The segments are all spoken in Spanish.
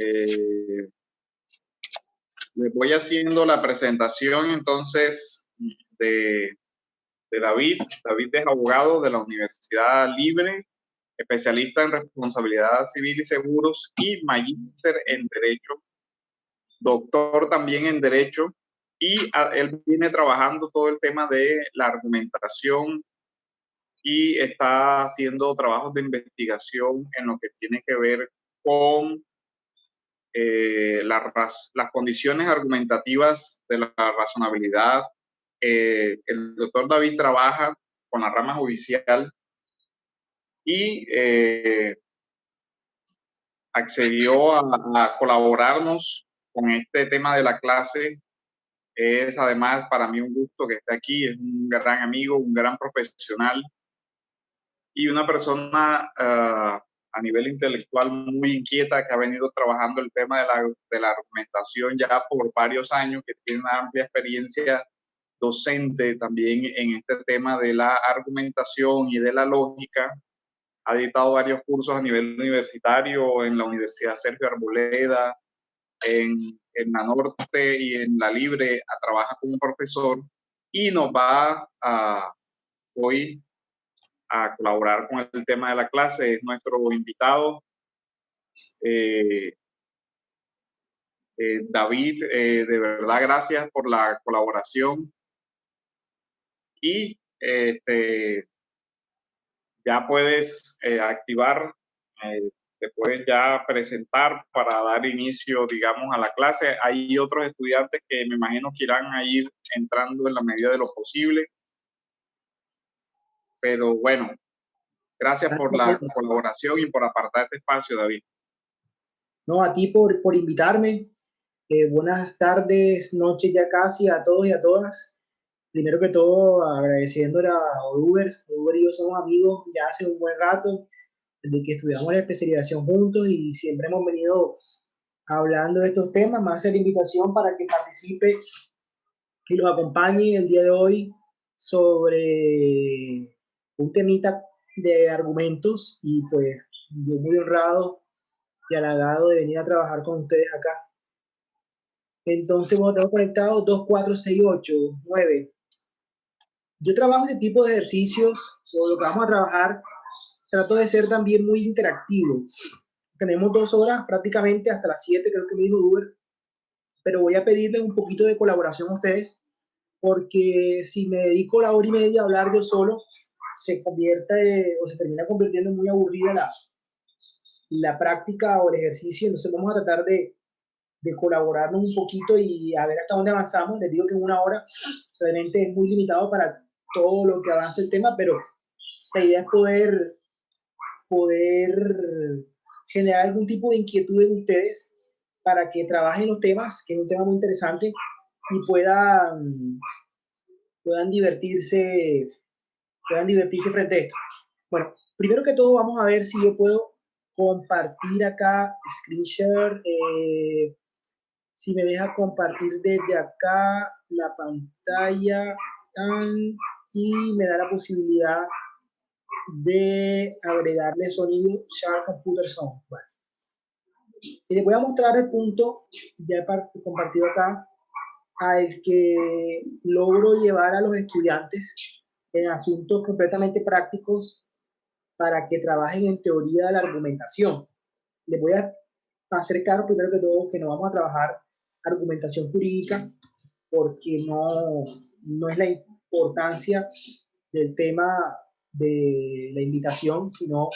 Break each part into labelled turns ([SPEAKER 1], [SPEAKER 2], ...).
[SPEAKER 1] Eh, Les voy haciendo la presentación entonces de David. David es abogado de la Universidad Libre, especialista en responsabilidad civil y seguros y magíster en Derecho, doctor también en Derecho, y él viene trabajando todo el tema de la argumentación y está haciendo trabajos de investigación en lo que tiene que ver con las condiciones argumentativas de la razonabilidad. El doctor David trabaja con la rama judicial y accedió a colaborarnos con este tema de la clase. Es además para mí un gusto que esté aquí, es un gran amigo, un gran profesional y una persona a nivel intelectual muy inquieta que ha venido trabajando el tema de la argumentación ya por varios años, que tiene una amplia experiencia docente también en este tema de la argumentación y de la lógica. Ha dictado varios cursos a nivel universitario en la Universidad Sergio Arboleda, en la Norte y en la Libre, trabaja como profesor y nos va hoy a colaborar con el tema de la clase. Es nuestro invitado. David, de verdad, gracias por la colaboración y ya puedes activar, te puedes ya presentar para dar inicio, digamos, a la clase. Hay otros estudiantes que me imagino que irán a ir entrando en la medida de lo posible, pero bueno, gracias por la colaboración y por apartar este espacio, David.
[SPEAKER 2] No, a ti por invitarme. Buenas tardes, noches ya casi a todos y a todas. Primero que todo, agradeciéndole a Uber. Uber y yo somos amigos ya hace un buen rato, desde que estudiamos la especialización juntos y siempre hemos venido hablando de estos temas. Más hacer la invitación para que participe y los acompañe el día de hoy sobre un temita de argumentos y pues yo muy honrado y halagado de venir a trabajar con ustedes acá. Entonces, bueno, tengo conectado 2, 4, 6, 8, 9. Yo trabajo este tipo de ejercicios, o lo que vamos a trabajar, trato de ser también muy interactivo. Tenemos 2 horas prácticamente hasta las 7, creo que me dijo Uber, pero voy a pedirles un poquito de colaboración a ustedes, porque si me dedico la hora y media a hablar yo solo, se convierte o se termina convirtiendo en muy aburrida la práctica o el ejercicio. Entonces vamos a tratar de colaborarnos un poquito y a ver hasta dónde avanzamos. Les digo que en una hora realmente es muy limitado para todo lo que avance el tema, pero la idea es poder generar algún tipo de inquietud en ustedes para que trabajen los temas, que es un tema muy interesante, y puedan divertirse frente a esto. Bueno, primero que todo vamos a ver si yo puedo compartir acá, screen share, si me deja compartir desde acá la pantalla y me da la posibilidad de agregarle sonido Share Computer Sound. Bueno. Les voy a mostrar el punto ya compartido acá al que logro llevar a los estudiantes en asuntos completamente prácticos para que trabajen en teoría de la argumentación. Les voy a hacer claro primero que todo que no vamos a trabajar argumentación jurídica porque no es la importancia del tema de la invitación, sino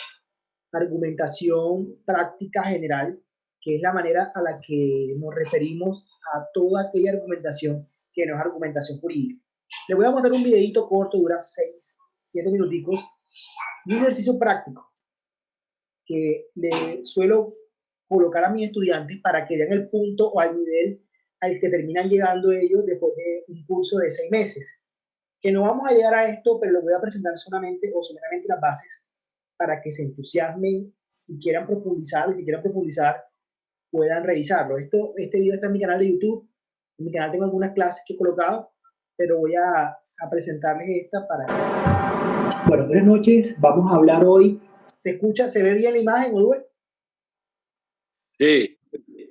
[SPEAKER 2] argumentación práctica general, que es la manera a la que nos referimos a toda aquella argumentación que no es argumentación jurídica. Les voy a mostrar un videito corto, dura 6, 7 minuticos, y un ejercicio práctico que le suelo colocar a mis estudiantes para que vean el punto o al nivel al que terminan llegando ellos después de un curso de 6 meses. Que no vamos a llegar a esto, pero les voy a presentar solamente las bases para que se entusiasmen y quieran profundizar, y si quieran profundizar, puedan revisarlo. Este video está en mi canal de YouTube. En mi canal tengo algunas clases que he colocado, pero voy a presentarles esta para... Bueno, buenas noches. Vamos a hablar hoy. ¿Se escucha? ¿Se ve bien la imagen, Uber?
[SPEAKER 1] Sí.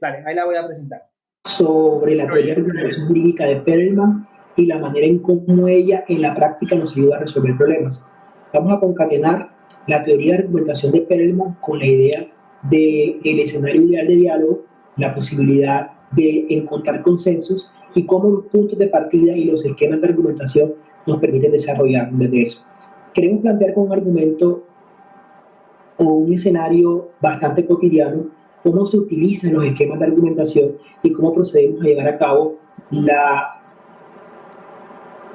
[SPEAKER 2] Dale, ahí la voy a presentar.
[SPEAKER 3] Sobre la teoría de argumentación jurídica de Perelman y la manera en cómo ella en la práctica nos ayuda a resolver problemas. Vamos a concatenar la teoría de argumentación de Perelman con la idea del escenario ideal de diálogo, la posibilidad de encontrar consensos y cómo los puntos de partida y los esquemas de argumentación nos permiten desarrollar desde eso. Queremos plantear con un argumento o un escenario bastante cotidiano cómo se utilizan los esquemas de argumentación y cómo procedemos a llevar a cabo la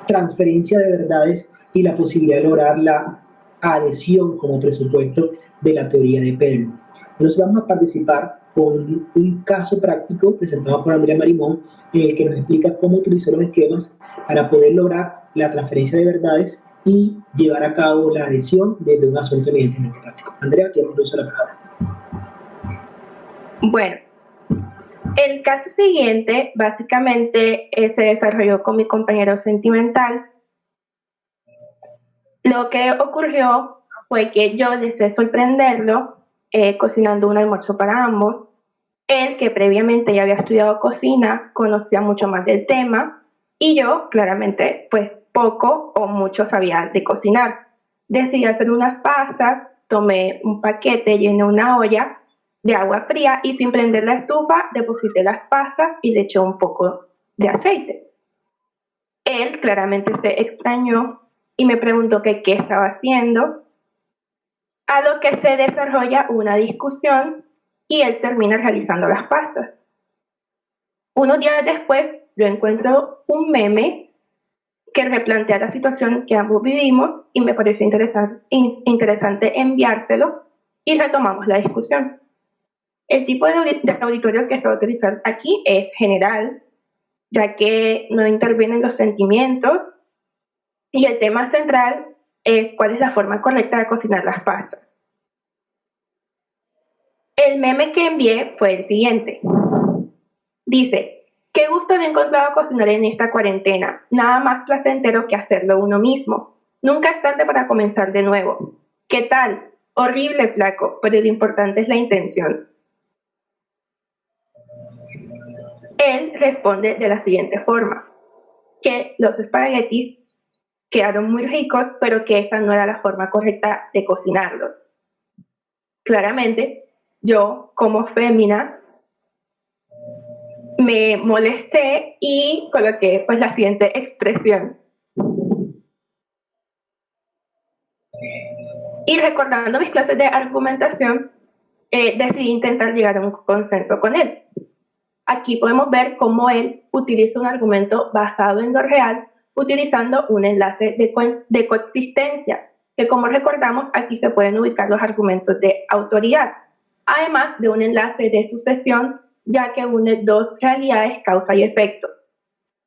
[SPEAKER 3] transferencia de verdades y la posibilidad de lograr la adhesión como presupuesto de la teoría de Perelman. Entonces vamos a participar con un caso práctico presentado por Andrea Marimón en el que nos explica cómo utilizó los esquemas para poder lograr la transferencia de verdades y llevar a cabo la adhesión desde un asunto evidentemente práctico. Andrea, tienes el uso de la palabra.
[SPEAKER 4] Bueno, el caso siguiente básicamente se desarrolló con mi compañero sentimental. Lo que ocurrió fue que yo deseé sorprenderlo cocinando un almuerzo para ambos. Él, que previamente ya había estudiado cocina, conocía mucho más del tema y yo, claramente, pues poco o mucho sabía de cocinar. Decidí hacer unas pastas, tomé un paquete, llené una olla de agua fría y sin prender la estufa deposité las pastas y le eché un poco de aceite. Él claramente se extrañó y me preguntó que qué estaba haciendo, a lo que se desarrolla una discusión y él termina realizando las pastas. Unos días después yo encuentro un meme que replantea la situación que ambos vivimos y me pareció interesante enviárselo y retomamos la discusión. El tipo de auditorio que se va a utilizar aquí es general, ya que no intervienen los sentimientos y el tema central es cuál es la forma correcta de cocinar las pastas. El meme que envié fue el siguiente. Dice: qué gusto he encontrado cocinar en esta cuarentena, nada más placentero que hacerlo uno mismo. Nunca es tarde para comenzar de nuevo. ¿Qué tal? Horrible, flaco, pero lo importante es la intención. Él responde de la siguiente forma: que los espaguetis quedaron muy ricos, pero que esa no era la forma correcta de cocinarlos. Claramente, yo, como fémina, me molesté y coloqué pues la siguiente expresión. Y recordando mis clases de argumentación, decidí intentar llegar a un consenso con él. Aquí podemos ver cómo él utiliza un argumento basado en lo real, utilizando un enlace de coexistencia, que como recordamos aquí se pueden ubicar los argumentos de autoridad, además de un enlace de sucesión, ya que une dos realidades, causa y efecto.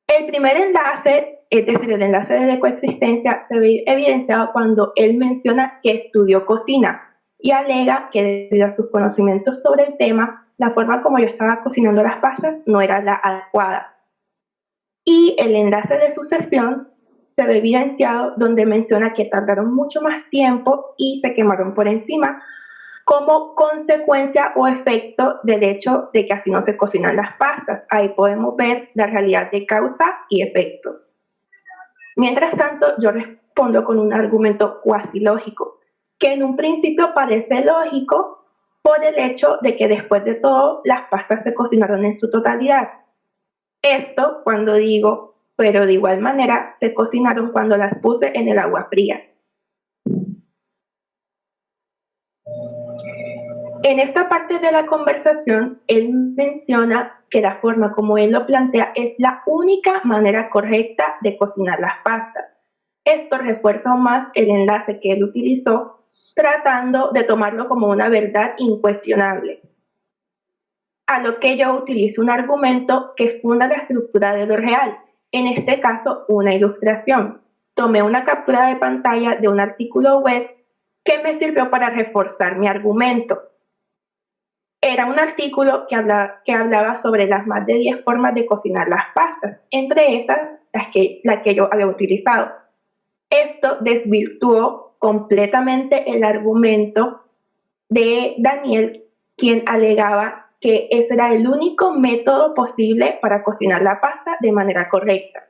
[SPEAKER 4] El primer enlace, es decir, el enlace de coexistencia, se ve evidenciado cuando él menciona que estudió cocina y alega que debido a sus conocimientos sobre el tema, la forma como yo estaba cocinando las pastas no era la adecuada. Y el enlace de sucesión se ve evidenciado donde menciona que tardaron mucho más tiempo y se quemaron por encima como consecuencia o efecto del hecho de que así no se cocinan las pastas. Ahí podemos ver la realidad de causa y efecto. Mientras tanto, yo respondo con un argumento cuasi lógico, que en un principio parece lógico por el hecho de que después de todo las pastas se cocinaron en su totalidad. Esto cuando digo, pero de igual manera se cocinaron cuando las puse en el agua fría. En esta parte de la conversación, él menciona que la forma como él lo plantea es la única manera correcta de cocinar las pastas. Esto refuerza aún más el enlace que él utilizó, tratando de tomarlo como una verdad incuestionable. A lo que yo utilizo un argumento que funda la estructura de lo real, en este caso una ilustración. Tomé una captura de pantalla de un artículo web que me sirvió para reforzar mi argumento. Era un artículo que hablaba sobre las más de 10 formas de cocinar las pastas, entre esas la que yo había utilizado. Esto desvirtuó completamente el argumento de Daniel, quien alegaba que ese era el único método posible para cocinar la pasta de manera correcta.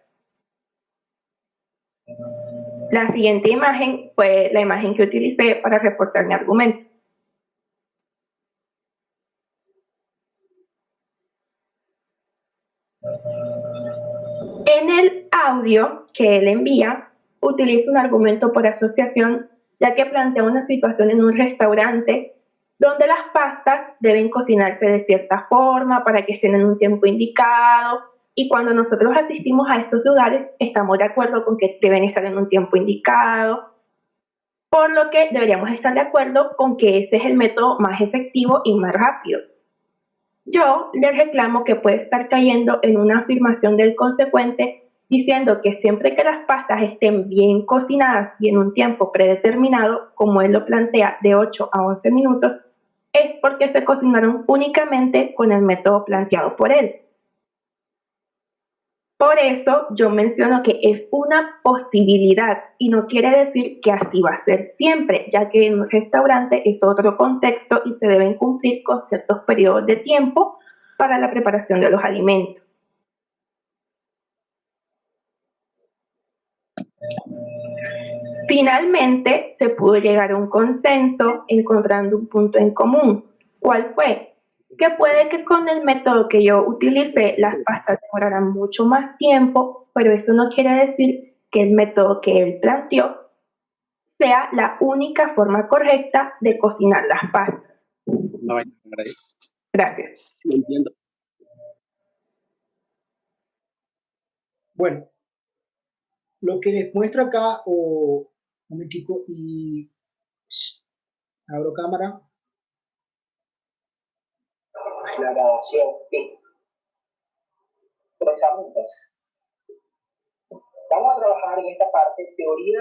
[SPEAKER 4] La siguiente imagen fue la imagen que utilicé para reforzar mi argumento. En el audio que él envía, utiliza un argumento por asociación, ya que plantea una situación en un restaurante donde las pastas deben cocinarse de cierta forma para que estén en un tiempo indicado, y cuando nosotros asistimos a estos lugares estamos de acuerdo con que deben estar en un tiempo indicado, por lo que deberíamos estar de acuerdo con que ese es el método más efectivo y más rápido. Yo le reclamo que puede estar cayendo en una afirmación del consecuente diciendo que siempre que las pastas estén bien cocinadas y en un tiempo predeterminado, como él lo plantea de 8 a 11 minutos, es porque se cocinaron únicamente con el método planteado por él. Por eso yo menciono que es una posibilidad y no quiere decir que así va a ser siempre, ya que en un restaurante es otro contexto y se deben cumplir con ciertos periodos de tiempo para la preparación de los alimentos. Finalmente se pudo llegar a un consenso encontrando un punto en común. ¿Cuál fue? Que puede que con el método que yo utilicé las pastas demoraran mucho más tiempo, pero eso no quiere decir que el método que él planteó sea la única forma correcta de cocinar las pastas. Gracias.
[SPEAKER 2] Bueno, lo que les muestro acá, un momentico, y abro cámara. La grabación, listo. Comenzamos entonces. Vamos a trabajar en esta parte, teoría.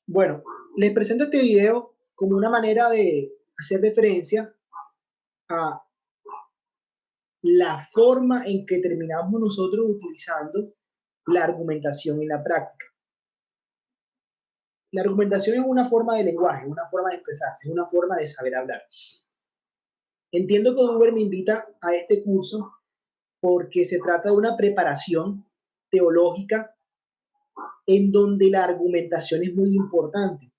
[SPEAKER 2] Bueno, les presento este video como una manera de hacer referencia a la forma en que terminamos nosotros utilizando la argumentación en la práctica. La argumentación es una forma de lenguaje, una forma de expresarse, es una forma de saber hablar. Entiendo que Uber me invita a este curso porque se trata de una preparación teológica en donde la argumentación es muy importante,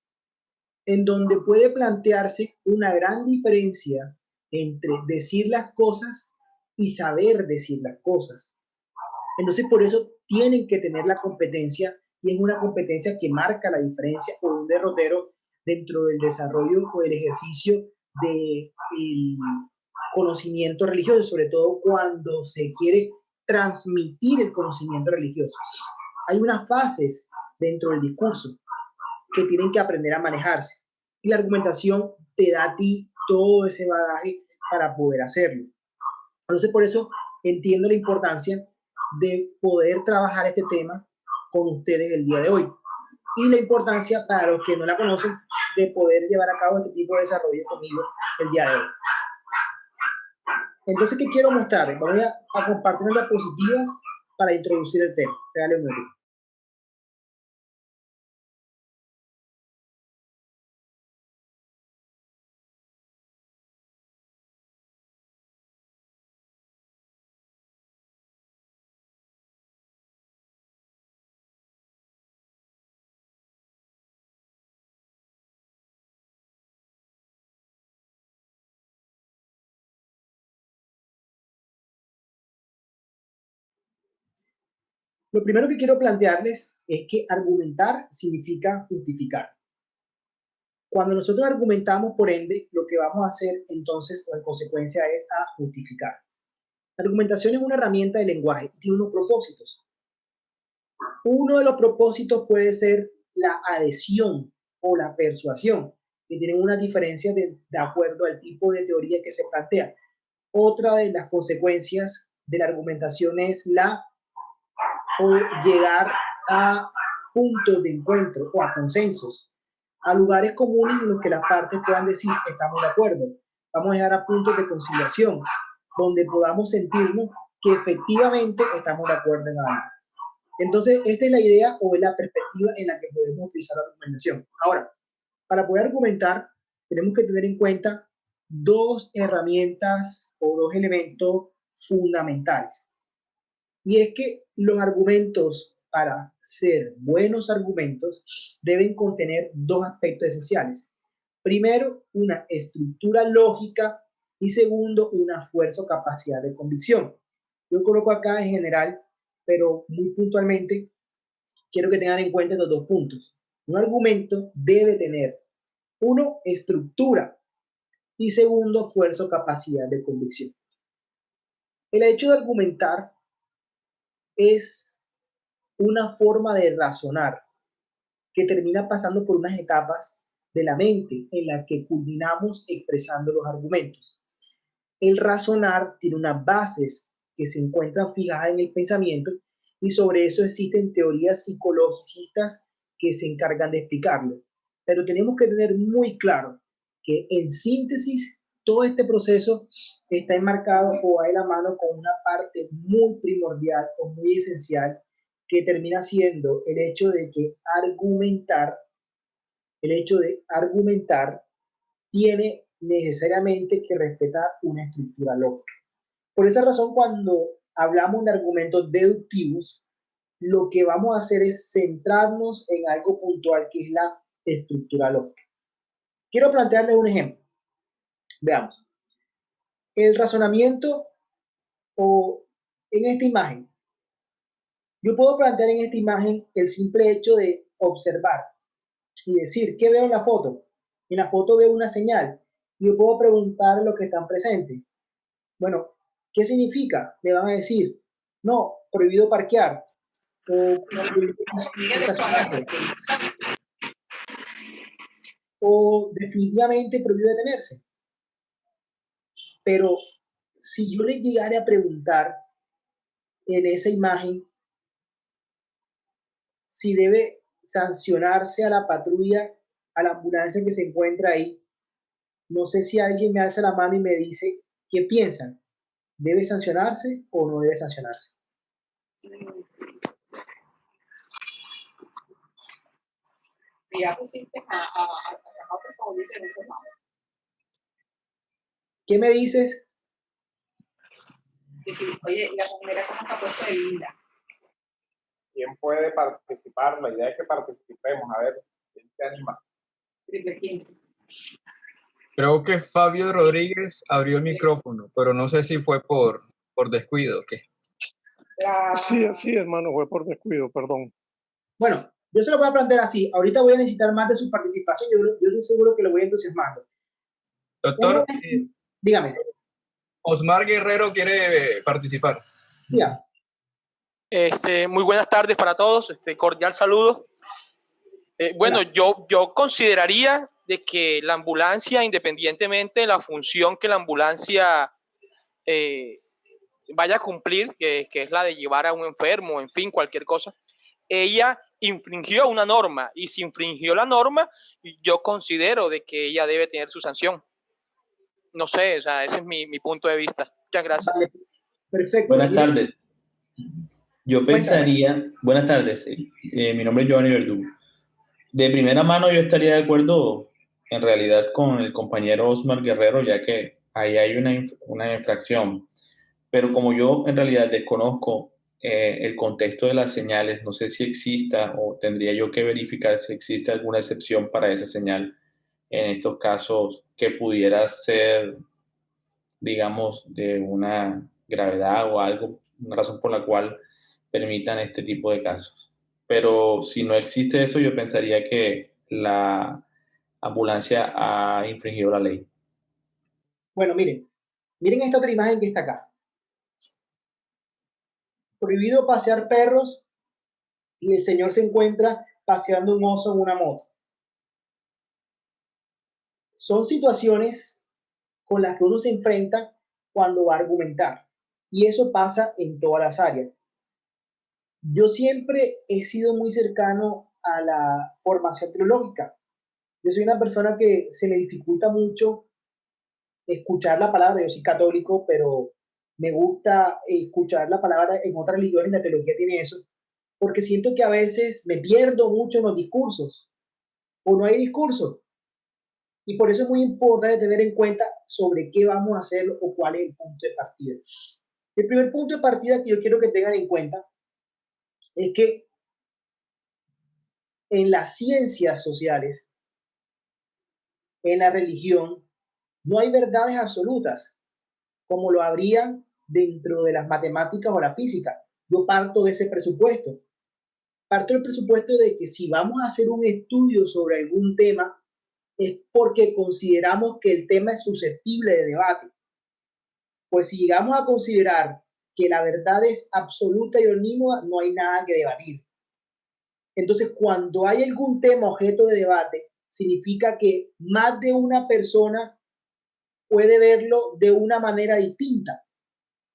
[SPEAKER 2] en donde puede plantearse una gran diferencia entre decir las cosas y saber decir las cosas. Entonces, por eso tienen que tener la competencia, y es una competencia que marca la diferencia o un derrotero dentro del desarrollo o del ejercicio del conocimiento religioso, sobre todo cuando se quiere transmitir el conocimiento religioso. Hay unas fases dentro del discurso que tienen que aprender a manejarse, y la argumentación te da a ti todo ese bagaje para poder hacerlo. Entonces, por eso entiendo la importancia de poder trabajar este tema con ustedes el día de hoy, y la importancia, para los que no la conocen, de poder llevar a cabo este tipo de desarrollo conmigo el día de hoy. Entonces, ¿qué quiero mostrar? Voy a compartir las diapositivas para introducir el tema. Regale un momento. Lo primero que quiero plantearles es que argumentar significa justificar. Cuando nosotros argumentamos, por ende, lo que vamos a hacer entonces o en consecuencia es a justificar. La argumentación es una herramienta de lenguaje y tiene unos propósitos. Uno de los propósitos puede ser la adhesión o la persuasión, que tienen una diferencia de acuerdo al tipo de teoría que se plantea. Otra de las consecuencias de la argumentación es o llegar a puntos de encuentro o a consensos, a lugares comunes en los que las partes puedan decir estamos de acuerdo. Vamos a llegar a puntos de conciliación, donde podamos sentirnos que efectivamente estamos de acuerdo en algo. Entonces, esta es la idea o es la perspectiva en la que podemos utilizar la argumentación. Ahora, para poder argumentar, tenemos que tener en cuenta dos herramientas o dos elementos fundamentales. Y es que los argumentos, para ser buenos argumentos, deben contener dos aspectos esenciales. Primero, una estructura lógica y segundo, una fuerza o capacidad de convicción. Yo coloco acá en general, pero muy puntualmente, quiero que tengan en cuenta estos dos puntos. Un argumento debe tener, uno, estructura y segundo, fuerza o capacidad de convicción. El hecho de argumentar es una forma de razonar que termina pasando por unas etapas de la mente en la que culminamos expresando los argumentos. El razonar tiene unas bases que se encuentran fijadas en el pensamiento y sobre eso existen teorías psicologistas que se encargan de explicarlo. Pero tenemos que tener muy claro que en síntesis todo este proceso está enmarcado o va de la mano con una parte muy primordial o muy esencial que termina siendo el hecho de que argumentar tiene necesariamente que respetar una estructura lógica. Por esa razón, cuando hablamos de argumentos deductivos, lo que vamos a hacer es centrarnos en algo puntual que es la estructura lógica. Quiero plantearles un ejemplo. Veamos. El razonamiento o en esta imagen. Yo puedo plantear en esta imagen el simple hecho de observar y decir, ¿qué veo en la foto? En la foto veo una señal y yo puedo preguntar a los que están presentes. Bueno, ¿qué significa? Me van a decir, no, prohibido parquear o prohibido estacionarse o definitivamente prohibido detenerse. Pero si yo les llegara a preguntar en esa imagen si debe sancionarse a la patrulla, a la ambulancia que se encuentra ahí, no sé si alguien me alza la mano y me dice, ¿qué piensan? ¿Debe sancionarse o no debe sancionarse?
[SPEAKER 5] Ya pusiste a otro favorito de otro lado.
[SPEAKER 2] ¿Qué me dices?
[SPEAKER 5] Decir, oye, la mujer como está puesta de linda.
[SPEAKER 1] ¿Quién puede participar? La idea es que participemos. A ver, ¿quién se anima?
[SPEAKER 5] Triple 15.
[SPEAKER 6] Creo que Fabio Rodríguez abrió el micrófono, pero no sé si fue por descuido o qué.
[SPEAKER 7] Sí, hermano, fue por descuido, perdón.
[SPEAKER 2] Bueno, yo se lo voy a plantear así. Ahorita voy a necesitar más de su participación. Yo estoy seguro que lo voy entusiasmando.
[SPEAKER 6] Doctor,
[SPEAKER 2] dígame.
[SPEAKER 6] Osmar Guerrero quiere participar.
[SPEAKER 2] Sí, ya.
[SPEAKER 8] Muy buenas tardes para todos, cordial saludo. Bueno, yo consideraría de que la ambulancia, independientemente de la función que la ambulancia vaya a cumplir, que es la de llevar a un enfermo, en fin, cualquier cosa, ella infringió una norma, y si infringió la norma, yo considero de que ella debe tener su sanción. No sé, o sea, ese es mi punto de vista. Muchas gracias.
[SPEAKER 2] Vale. Perfecto.
[SPEAKER 9] Buenas tardes. Yo pensaría, buenas tardes, mi nombre es Giovanni Verdú. De primera mano yo estaría de acuerdo en realidad con el compañero Osmar Guerrero, ya que ahí hay una infracción. Pero como yo en realidad desconozco el contexto de las señales, no sé si exista o tendría yo que verificar si existe alguna excepción para esa señal en estos casos que pudiera ser, digamos, de una gravedad o algo, una razón por la cual permitan este tipo de casos. Pero si no existe eso, yo pensaría que la ambulancia ha infringido la ley.
[SPEAKER 2] Bueno, miren esta otra imagen que está acá. Prohibido pasear perros y el señor se encuentra paseando un oso en una moto. Son situaciones con las que uno se enfrenta cuando va a argumentar. Y eso pasa en todas las áreas. Yo siempre he sido muy cercano a la formación teológica. Yo soy una persona que se me dificulta mucho escuchar la palabra. Yo soy católico, pero me gusta escuchar la palabra en otras religiones, la teología tiene eso. porque siento que a veces me pierdo mucho en los discursos o no hay discurso. Y por eso es muy importante tener en cuenta sobre qué vamos a hacer o cuál es el punto de partida. El primer punto de partida que yo quiero que tengan en cuenta es que en las ciencias sociales, en la religión, no hay verdades absolutas, como lo habría dentro de las matemáticas o la física. Yo parto de ese presupuesto. Parto del presupuesto de que si vamos a hacer un estudio sobre algún tema, es porque consideramos que el tema es susceptible de debate. Pues si llegamos a considerar que la verdad es absoluta y unívoca, no hay nada que debatir. Entonces, cuando hay algún tema objeto de debate, significa que más de una persona puede verlo de una manera distinta.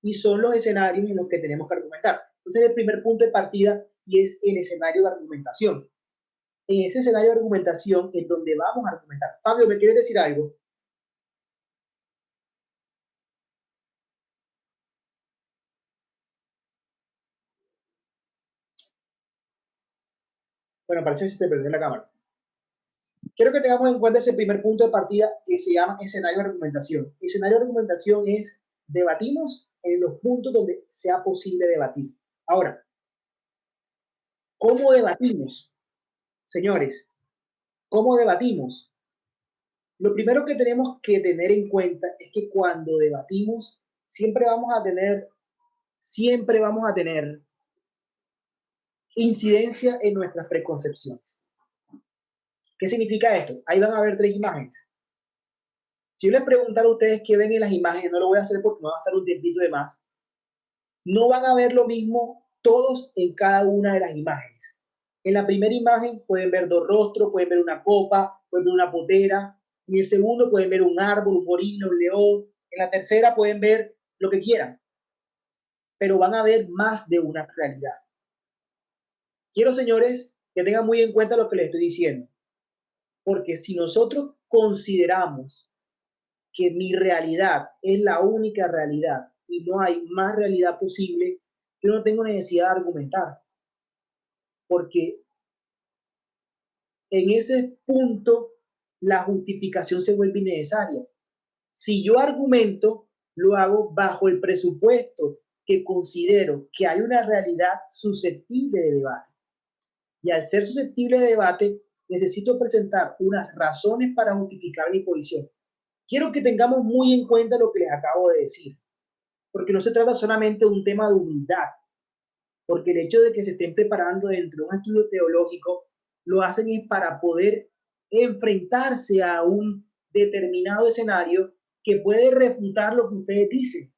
[SPEAKER 2] Y son los escenarios en los que tenemos que argumentar. Entonces, el primer punto de partida y es el escenario de argumentación. En ese escenario de argumentación es donde vamos a argumentar. Fabio, ¿me quieres decir algo? Bueno, parece que se perdió la cámara. Quiero que tengamos en cuenta ese primer punto de partida que se llama escenario de argumentación. Escenario de argumentación es debatimos en los puntos donde sea posible debatir. Ahora, ¿cómo debatimos? Señores, ¿cómo debatimos? Lo primero que tenemos que tener en cuenta es que cuando debatimos siempre vamos a tener incidencia en nuestras preconcepciones. ¿Qué significa esto? Ahí van a ver 3 imágenes. Si yo les preguntara a ustedes qué ven en las imágenes, no lo voy a hacer porque me va a estar un tiempito de más, no van a ver lo mismo todos en cada una de las imágenes. En la primera imagen pueden ver 2 rostros, pueden ver una copa, pueden ver una potera. En el segundo pueden ver un árbol, un gorila, un león. En la tercera pueden ver lo que quieran. Pero van a ver más de una realidad. Quiero, señores, que tengan muy en cuenta lo que les estoy diciendo. Porque si nosotros consideramos que mi realidad es la única realidad y no hay más realidad posible, yo no tengo necesidad de argumentar. Porque en ese punto la justificación se vuelve innecesaria. Si yo argumento, lo hago bajo el presupuesto que considero que hay una realidad susceptible de debate. Y al ser susceptible de debate, necesito presentar unas razones para justificar mi posición. Quiero que tengamos muy en cuenta lo que les acabo de decir, porque no se trata solamente de un tema de humildad, porque el hecho de que se estén preparando dentro de un estudio teológico, lo hacen es para poder enfrentarse a un determinado escenario que puede refutar lo que ustedes dicen,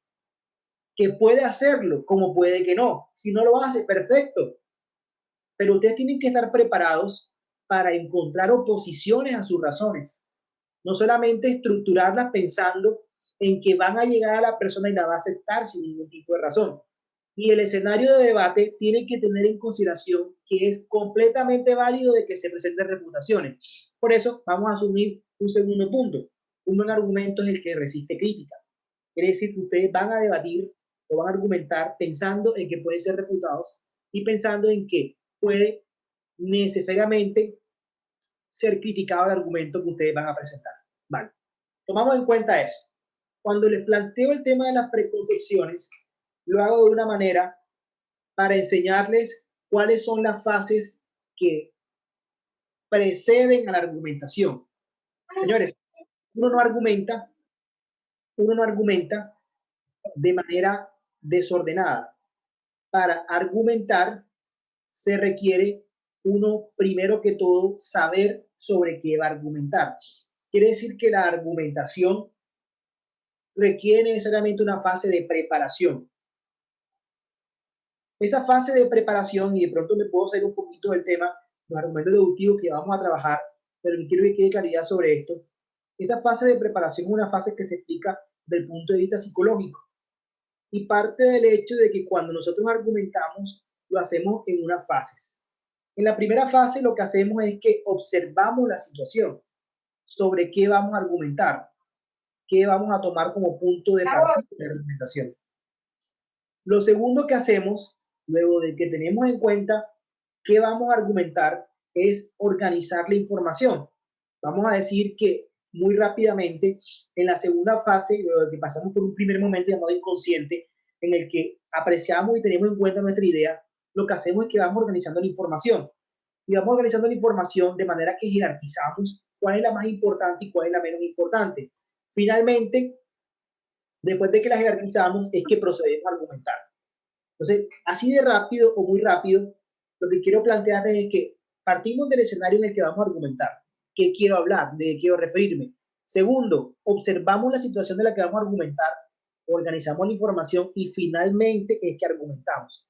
[SPEAKER 2] que puede hacerlo, como puede que no. Si no lo hace, perfecto. Pero ustedes tienen que estar preparados para encontrar oposiciones a sus razones. No solamente estructurarlas pensando en que van a llegar a la persona y la va a aceptar sin ningún tipo de razón. Y el escenario de debate tiene que tener en consideración que es completamente válido de que se presenten refutaciones. Por eso vamos a asumir un segundo punto. Un buen argumento es el que resiste crítica. Quiere decir que ustedes van a debatir o van a argumentar pensando en que pueden ser refutados y pensando en que puede necesariamente ser criticado el argumento que ustedes van a presentar. Vale. Tomamos en cuenta eso. Cuando les planteo el tema de las preconcepciones, lo hago de una manera para enseñarles cuáles son las fases que preceden a la argumentación. Señores, uno no argumenta de manera desordenada. Para argumentar se requiere uno, primero que todo, saber sobre qué va a argumentar. Quiere decir que la argumentación requiere necesariamente una fase de preparación. Esa fase de preparación, y de pronto me puedo salir un poquito del tema, los argumentos deductivos que vamos a trabajar, pero quiero que quede claridad sobre esto. Esa fase de preparación es una fase que se explica desde el punto de vista psicológico. Y parte del hecho de que cuando nosotros argumentamos, lo hacemos en unas fases. En la primera fase lo que hacemos es que observamos la situación, sobre qué vamos a argumentar, qué vamos a tomar como punto de partida de argumentación. Lo segundo que hacemos, luego de que tenemos en cuenta ¿qué vamos a argumentar? Es organizar la información. Vamos a decir que muy rápidamente, en la segunda fase, que pasamos por un primer momento llamado inconsciente, en el que apreciamos y tenemos en cuenta nuestra idea, lo que hacemos es que vamos organizando la información. Y vamos organizando la información de manera que jerarquizamos cuál es la más importante y cuál es la menos importante. Finalmente, después de que la jerarquizamos, es que procedemos a argumentar. Entonces, así de rápido o muy rápido, lo que quiero plantearles es que partimos del escenario en el que vamos a argumentar. ¿Qué quiero hablar? ¿De qué quiero referirme? Segundo, observamos la situación de la que vamos a argumentar, organizamos la información y finalmente es que argumentamos.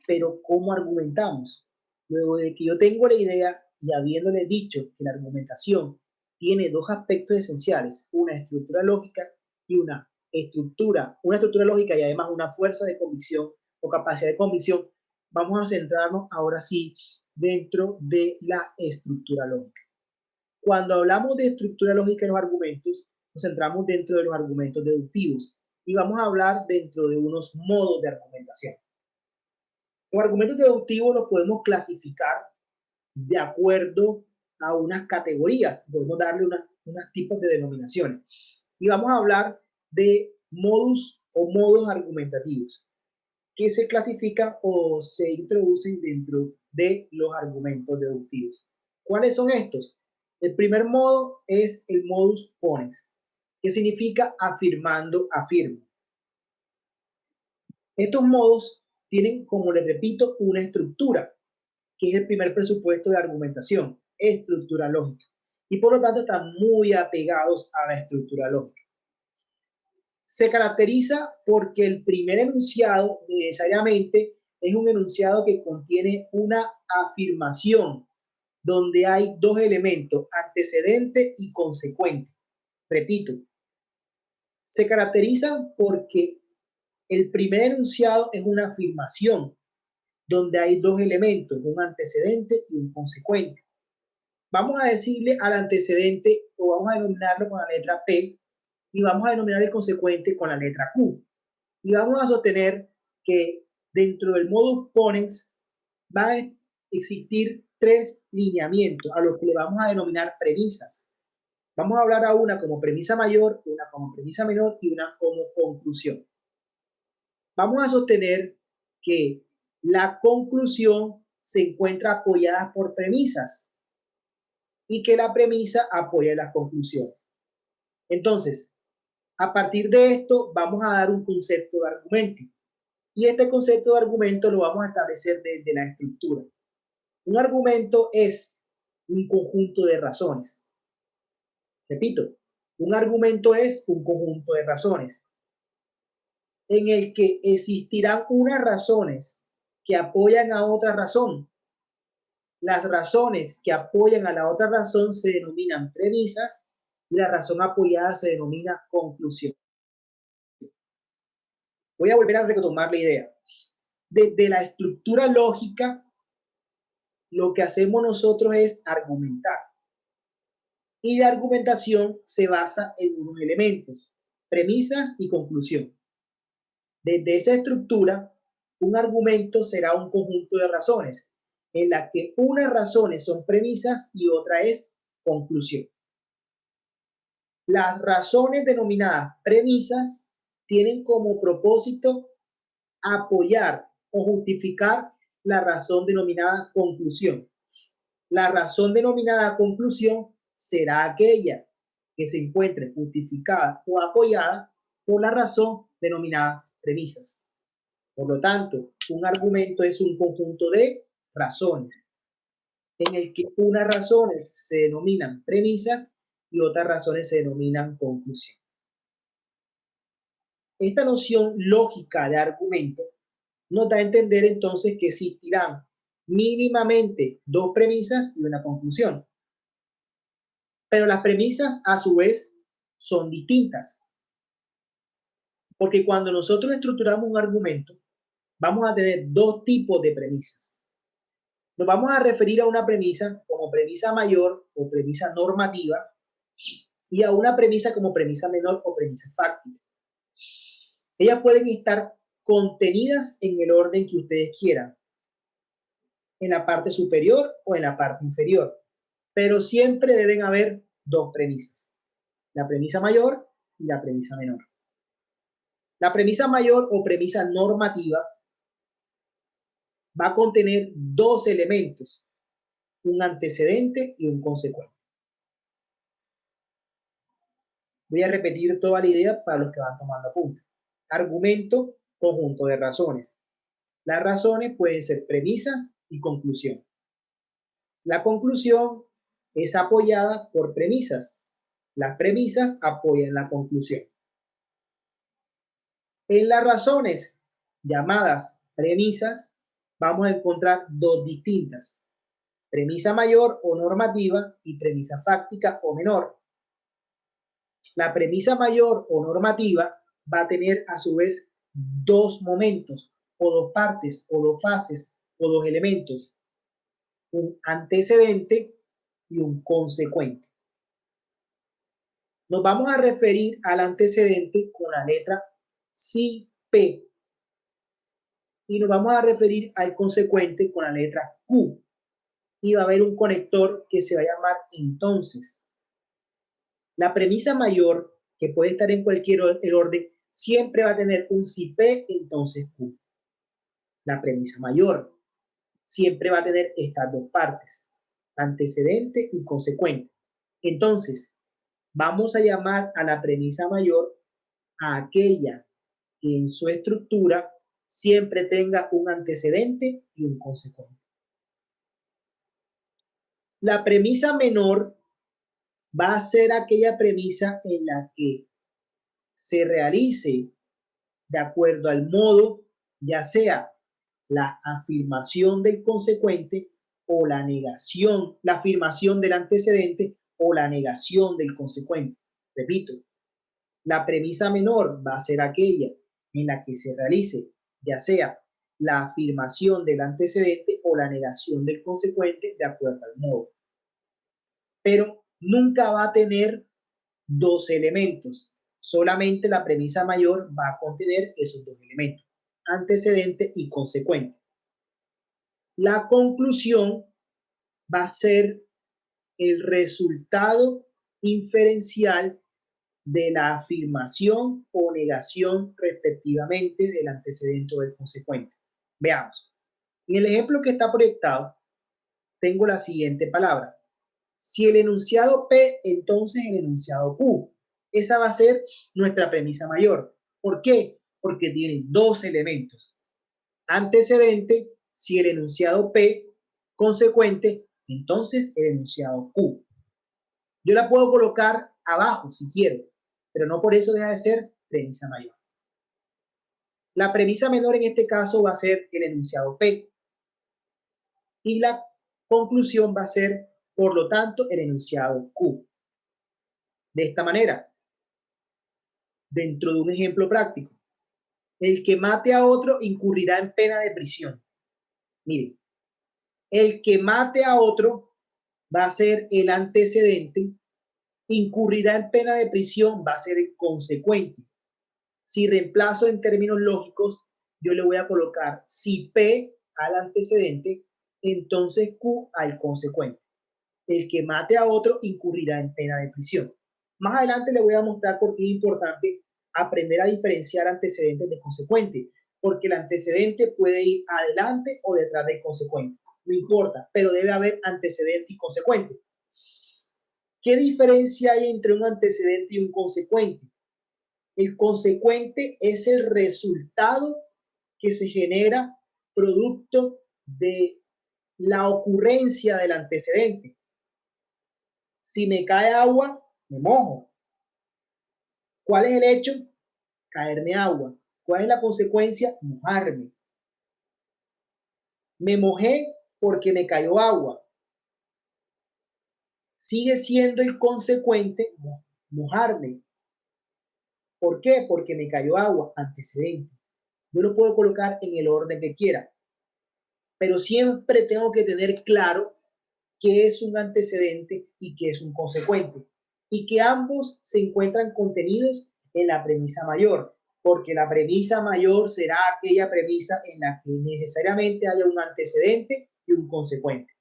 [SPEAKER 2] Pero ¿cómo argumentamos? Luego de que yo tengo la idea y habiéndole dicho que la argumentación tiene dos aspectos esenciales, una estructura lógica y una estructura lógica y además una fuerza de convicción o capacidad de convicción, vamos a centrarnos ahora sí dentro de la estructura lógica. Cuando hablamos de estructura lógica en los argumentos, nos centramos dentro de los argumentos deductivos y vamos a hablar dentro de unos modos de argumentación. Los argumentos deductivos los podemos clasificar de acuerdo a unas categorías, podemos darle unos tipos de denominaciones. Y vamos a hablar de modus o modos argumentativos que se clasifican o se introducen dentro de los argumentos deductivos. ¿Cuáles son estos? El primer modo es el modus ponens, que significa afirmando, afirmo. Estos modos tienen, como les repito, una estructura, que es el primer presupuesto de argumentación, estructura lógica. Y por lo tanto están muy apegados a la estructura lógica. Se caracteriza porque el primer enunciado necesariamente es un enunciado que contiene una afirmación donde hay dos elementos, antecedente y consecuente. Repito, se caracteriza porque el primer enunciado es una afirmación donde hay dos elementos, un antecedente y un consecuente. Vamos a decirle al antecedente o vamos a denominarlo con la letra P y vamos a denominar el consecuente con la letra Q. Y vamos a sostener que dentro del modus ponens va a existir tres lineamientos a los que le vamos a denominar premisas. Vamos a hablar a una como premisa mayor, una como premisa menor y una como conclusión. Vamos a sostener que la conclusión se encuentra apoyada por premisas y que la premisa apoya las conclusiones. Entonces, a partir de esto vamos a dar un concepto de argumento. Y este concepto de argumento lo vamos a establecer desde la estructura. Un argumento es un conjunto de razones. Repito, un argumento es un conjunto de razones en el que existirán unas razones que apoyan a otra razón. Las razones que apoyan a la otra razón se denominan premisas y la razón apoyada se denomina conclusión. Voy a volver a retomar la idea. Desde la estructura lógica, lo que hacemos nosotros es argumentar. Y la argumentación se basa en unos elementos, premisas y conclusión. Desde esa estructura, un argumento será un conjunto de razones, en la que unas razones son premisas y otra es conclusión. Las razones denominadas premisas tienen como propósito apoyar o justificar la razón denominada conclusión. La razón denominada conclusión será aquella que se encuentre justificada o apoyada por la razón denominada premisas. Por lo tanto, un argumento es un conjunto de razones en el que unas razones se denominan premisas y otras razones se denominan conclusión. Esta noción lógica de argumento nos da a entender entonces que existirán mínimamente dos premisas y una conclusión. Pero las premisas a su vez son distintas. Porque cuando nosotros estructuramos un argumento, vamos a tener dos tipos de premisas. Nos vamos a referir a una premisa como premisa mayor o premisa normativa y a una premisa como premisa menor o premisa fáctica. Ellas pueden estar contenidas en el orden que ustedes quieran. en la parte superior o en la parte inferior. Pero siempre deben haber dos premisas, la premisa mayor y la premisa menor. La premisa mayor o premisa normativa va a contener dos elementos, un antecedente y un consecuente. Voy a repetir toda la idea para los que van tomando apuntes. Argumento, conjunto de razones. Las razones pueden ser premisas y conclusión. La conclusión es apoyada por premisas. Las premisas apoyan la conclusión. En las razones llamadas premisas vamos a encontrar dos distintas: premisa mayor o normativa y premisa fáctica o menor. La premisa mayor o normativa va a tener a su vez dos momentos o dos partes o dos fases o dos elementos, un antecedente y un consecuente. Nos vamos a referir al antecedente con la letra si P y nos vamos a referir al consecuente con la letra Q, y va a haber un conector que se va a llamar entonces. La premisa mayor, que puede estar en cualquier orden, siempre va a tener un si P, entonces Q. La premisa mayor siempre va a tener estas dos partes, antecedente y consecuente. Entonces, vamos a llamar a la premisa mayor a aquella que en su estructura siempre tenga un antecedente y un consecuente. La premisa menor va a ser aquella premisa en la que se realice de acuerdo al modo, ya sea la afirmación del consecuente o la negación, la afirmación del antecedente o la negación del consecuente. Repito, la premisa menor va a ser aquella en la que se realice ya sea la afirmación del antecedente o la negación del consecuente de acuerdo al modo. Pero nunca va a tener dos elementos. Solamente la premisa mayor va a contener esos dos elementos, antecedente y consecuente. La conclusión va a ser el resultado inferencial de la afirmación o negación respectivamente del antecedente o del consecuente. Veamos. En el ejemplo que está proyectado, tengo la siguiente palabra. Si el enunciado P, entonces el enunciado Q. Esa va a ser nuestra premisa mayor. ¿Por qué? Porque tiene dos elementos. Antecedente, si el enunciado P, consecuente, entonces el enunciado Q. Yo la puedo colocar abajo si quiero, pero no por eso deja de ser premisa mayor. La premisa menor en este caso va a ser el enunciado P y la conclusión va a ser, por lo tanto, el enunciado Q. De esta manera, dentro de un ejemplo práctico, el que mate a otro incurrirá en pena de prisión. Miren, el que mate a otro va a ser el antecedente, incurrirá en pena de prisión va a ser el consecuente. Si reemplazo en términos lógicos, yo le voy a colocar si P al antecedente, entonces Q al consecuente. El que mate a otro incurrirá en pena de prisión. Más adelante le voy a mostrar por qué es importante aprender a diferenciar antecedentes de consecuentes, porque el antecedente puede ir adelante o detrás del consecuente. No importa, pero debe haber antecedente y consecuente. ¿Qué diferencia hay entre un antecedente y un consecuente? El consecuente es el resultado que se genera producto de la ocurrencia del antecedente. Si me cae agua, me mojo. ¿Cuál es el hecho? Caerme agua. ¿Cuál es la consecuencia? Mojarme. Me mojé porque me cayó agua. Sigue siendo el consecuente mojarme. ¿Por qué? Porque me cayó agua, antecedente. Yo lo puedo colocar en el orden que quiera, pero siempre tengo que tener claro qué es un antecedente y qué es un consecuente, y que ambos se encuentran contenidos en la premisa mayor, porque la premisa mayor será aquella premisa en la que necesariamente haya un antecedente y un consecuente.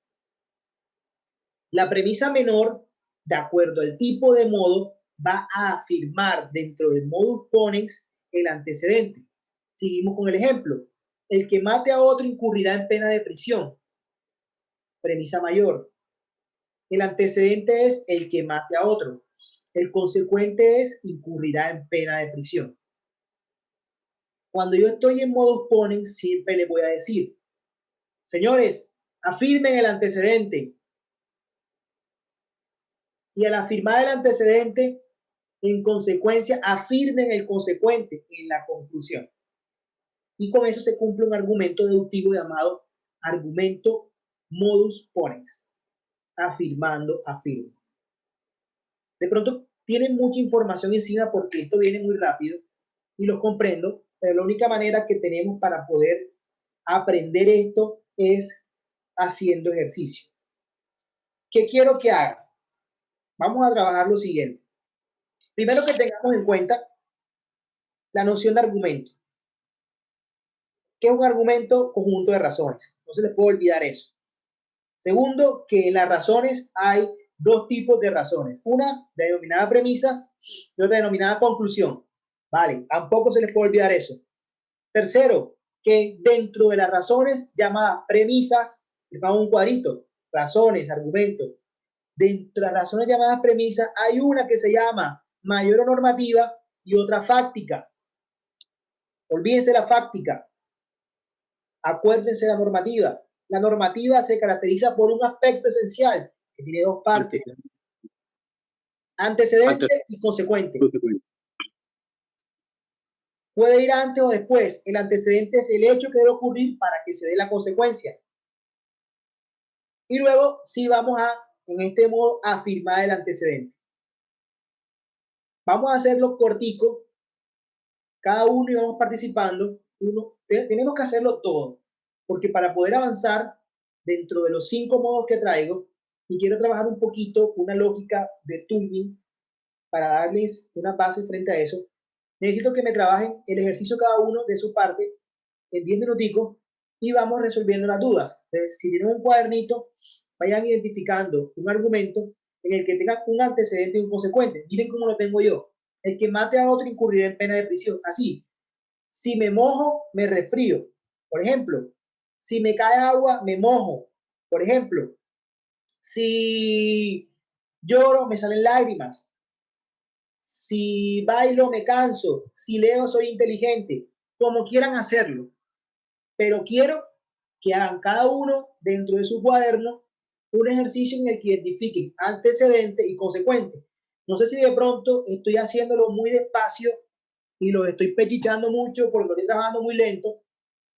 [SPEAKER 2] La premisa menor, de acuerdo al tipo de modo, va a afirmar dentro del modus ponens el antecedente. Seguimos con el ejemplo. El que mate a otro incurrirá en pena de prisión. Premisa mayor. El antecedente es el que mate a otro. El consecuente es incurrirá en pena de prisión. Cuando yo estoy en modus ponens, siempre les voy a decir, señores, afirmen el antecedente. Y al afirmar el antecedente, en consecuencia, afirmen el consecuente en la conclusión. Y con eso se cumple un argumento deductivo llamado argumento modus ponens. Afirmando, afirmo. De pronto tienen mucha información encima porque esto viene muy rápido y lo comprendo, pero la única manera que tenemos para poder aprender esto es haciendo ejercicio. ¿Qué quiero que hagan? Vamos a trabajar lo siguiente. Primero que tengamos en cuenta la noción de argumento. ¿Qué es un argumento? Conjunto de razones. No se les puede olvidar eso. Segundo, que en las razones hay dos tipos de razones. Una denominada premisas y otra denominada conclusión. Vale, tampoco se les puede olvidar eso. Tercero, que dentro de las razones llamadas premisas, le pongo un cuadrito, razones, argumentos. Dentro de las razones llamadas premisas hay una que se llama mayor o normativa y otra fáctica. Olvídense la fáctica. Acuérdense la normativa. La normativa se caracteriza por un aspecto esencial que tiene dos partes. Antecedente y consecuente. Puede ir antes o después. El antecedente es el hecho que debe ocurrir para que se dé la consecuencia. Y luego sí vamos a, en este modo, afirmar el antecedente. Vamos a hacerlo cortico. Cada uno y vamos participando. Tenemos que hacerlo todo. Porque para poder avanzar dentro de los 5 modos que traigo, y quiero trabajar un poquito una lógica de Turing para darles una base frente a eso, necesito que me trabajen el ejercicio cada uno de su parte en 10 minuticos y vamos resolviendo las dudas. Entonces, si tienen un cuadernito, vayan identificando un argumento en el que tengan un antecedente y un consecuente. Miren cómo lo tengo yo. El que mate a otro incurrirá en pena de prisión. Así, si me mojo, me resfrío. Por ejemplo, si me cae agua, me mojo. Por ejemplo, si lloro, me salen lágrimas. Si bailo, me canso. Si leo, soy inteligente. Como quieran hacerlo. Pero quiero que hagan cada uno dentro de su cuaderno un ejercicio en el que identifiquen antecedente y consecuente. No sé si de pronto estoy haciéndolo muy despacio y lo estoy pechichando mucho porque lo estoy trabajando muy lento,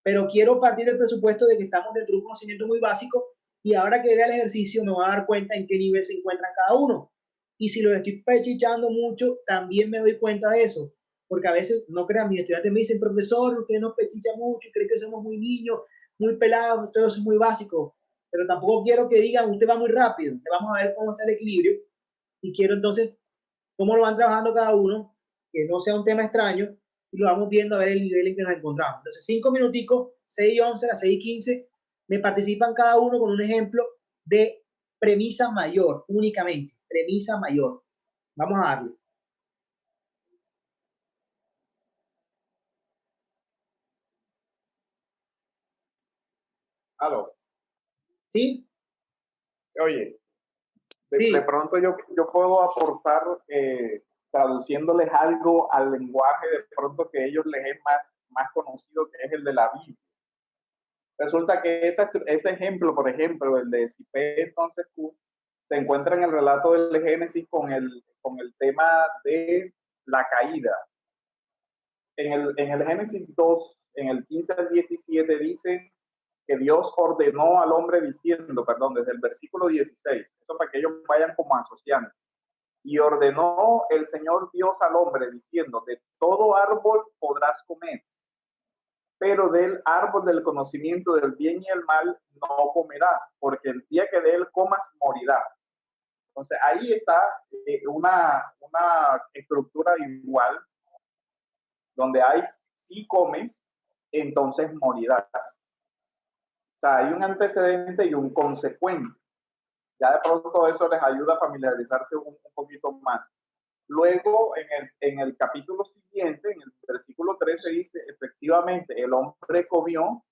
[SPEAKER 2] pero quiero partir del presupuesto de que estamos dentro de un conocimiento muy básico y ahora que vea el ejercicio me voy a dar cuenta en qué nivel se encuentran cada uno. Y si lo estoy pechichando mucho, también me doy cuenta de eso, porque a veces, no crean, mis estudiantes me dicen, profesor, usted nos pechicha mucho, cree que somos muy niños, muy pelados, todo eso es muy básico, pero tampoco quiero que digan, usted va muy rápido, vamos a ver cómo está el equilibrio, y quiero entonces cómo lo van trabajando cada uno, que no sea un tema extraño, y lo vamos viendo a ver el nivel en que nos encontramos. Entonces, 5 minuticos, 6 y 11, las 6 y 15, me participan cada uno con un ejemplo de premisa mayor, únicamente, premisa mayor. Vamos a darle.
[SPEAKER 1] Aló.
[SPEAKER 2] ¿Sí?
[SPEAKER 1] Oye,
[SPEAKER 2] Sí.
[SPEAKER 1] de pronto yo puedo aportar traduciéndoles algo al lenguaje de pronto que ellos les es más conocido, que es el de la Biblia. Resulta que ese ejemplo, por ejemplo, el de Cipé, entonces Q, se encuentra en el relato del Génesis con el tema de la caída. En el Génesis 2, en el 15 al 17, dice que Dios ordenó al hombre diciendo, perdón, desde el versículo 16, esto para que ellos vayan como asociando, y ordenó el Señor Dios al hombre diciendo, de todo árbol podrás comer, pero del árbol del conocimiento del bien y el mal no comerás, porque el día que de él comas morirás. Entonces ahí está una estructura igual, donde hay si comes, entonces morirás. O sea, hay un antecedente y un consecuente. Ya de pronto eso les ayuda a familiarizarse un poquito más. Luego, en el capítulo siguiente, en el versículo 13, dice, efectivamente, el hombre comió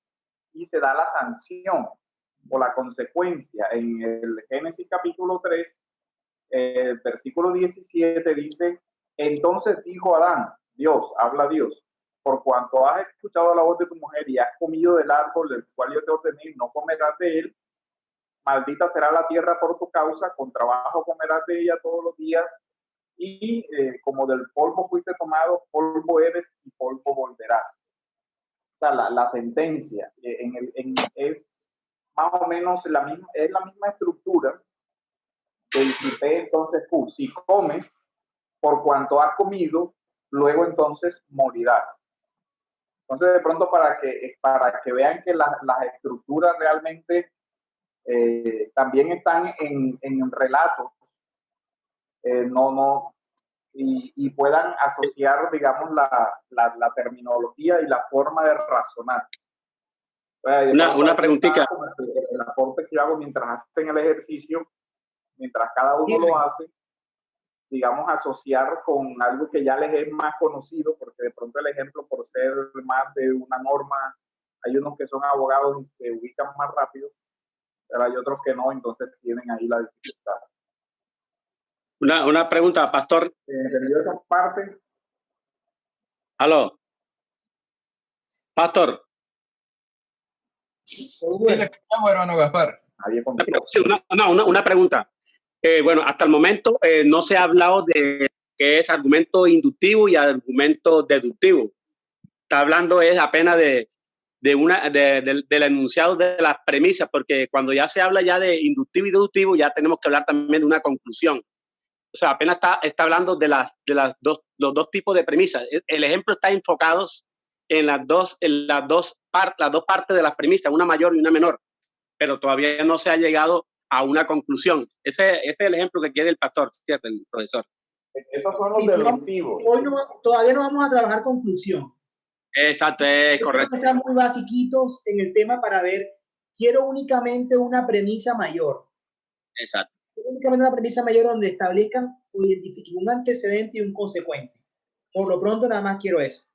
[SPEAKER 1] y se da la sanción o la consecuencia. En el Génesis capítulo 3, versículo 17 dice, entonces dijo Adán, Dios, habla Dios, por cuanto has escuchado la voz de tu mujer y has comido del árbol del cual yo te ordené, no comerás de él, maldita será la tierra por tu causa, con trabajo comerás de ella todos los días, y como del polvo fuiste tomado, polvo eres y polvo volverás. O sea, la sentencia es más o menos la misma estructura que disipé entonces si comes, por cuanto has comido, luego entonces morirás. Entonces, de pronto, para que vean que las estructuras realmente también están en relatos, y puedan asociar, digamos, la terminología y la forma de razonar.
[SPEAKER 10] Una preguntita.
[SPEAKER 1] El aporte que yo hago mientras hacen el ejercicio, mientras cada uno lo hace, digamos, asociar con algo que ya les es más conocido, porque de pronto el ejemplo, por ser más de una norma, hay unos que son abogados y se ubican más rápido, pero hay otros que no, entonces tienen ahí la dificultad.
[SPEAKER 10] Una pregunta, pastor.
[SPEAKER 1] ¿Entendió esa parte?
[SPEAKER 10] Aló. Pastor.
[SPEAKER 6] Bueno, hermano Gaspar.
[SPEAKER 10] Una pregunta. Bueno, hasta el momento no se ha hablado de qué es argumento inductivo y argumento deductivo. Está hablando es apenas del enunciado de las premisas, porque cuando ya se habla ya de inductivo y deductivo, ya tenemos que hablar también de una conclusión. O sea, apenas está hablando de los dos tipos de premisas. El ejemplo está enfocado en las dos partes de las premisas, una mayor y una menor, pero todavía no se ha llegado a una conclusión. Ese es el ejemplo que quiere el pastor, ¿cierto? El profesor.
[SPEAKER 1] Estos son los deductivos.
[SPEAKER 2] Hoy todavía no vamos a trabajar conclusión.
[SPEAKER 10] Exacto, es correcto.
[SPEAKER 2] Que sean muy basiquitos en el tema para ver, quiero únicamente una premisa mayor.
[SPEAKER 10] Exacto.
[SPEAKER 2] Únicamente una premisa mayor donde establezcan o identifiquen un antecedente y un consecuente. Por lo pronto nada más quiero eso.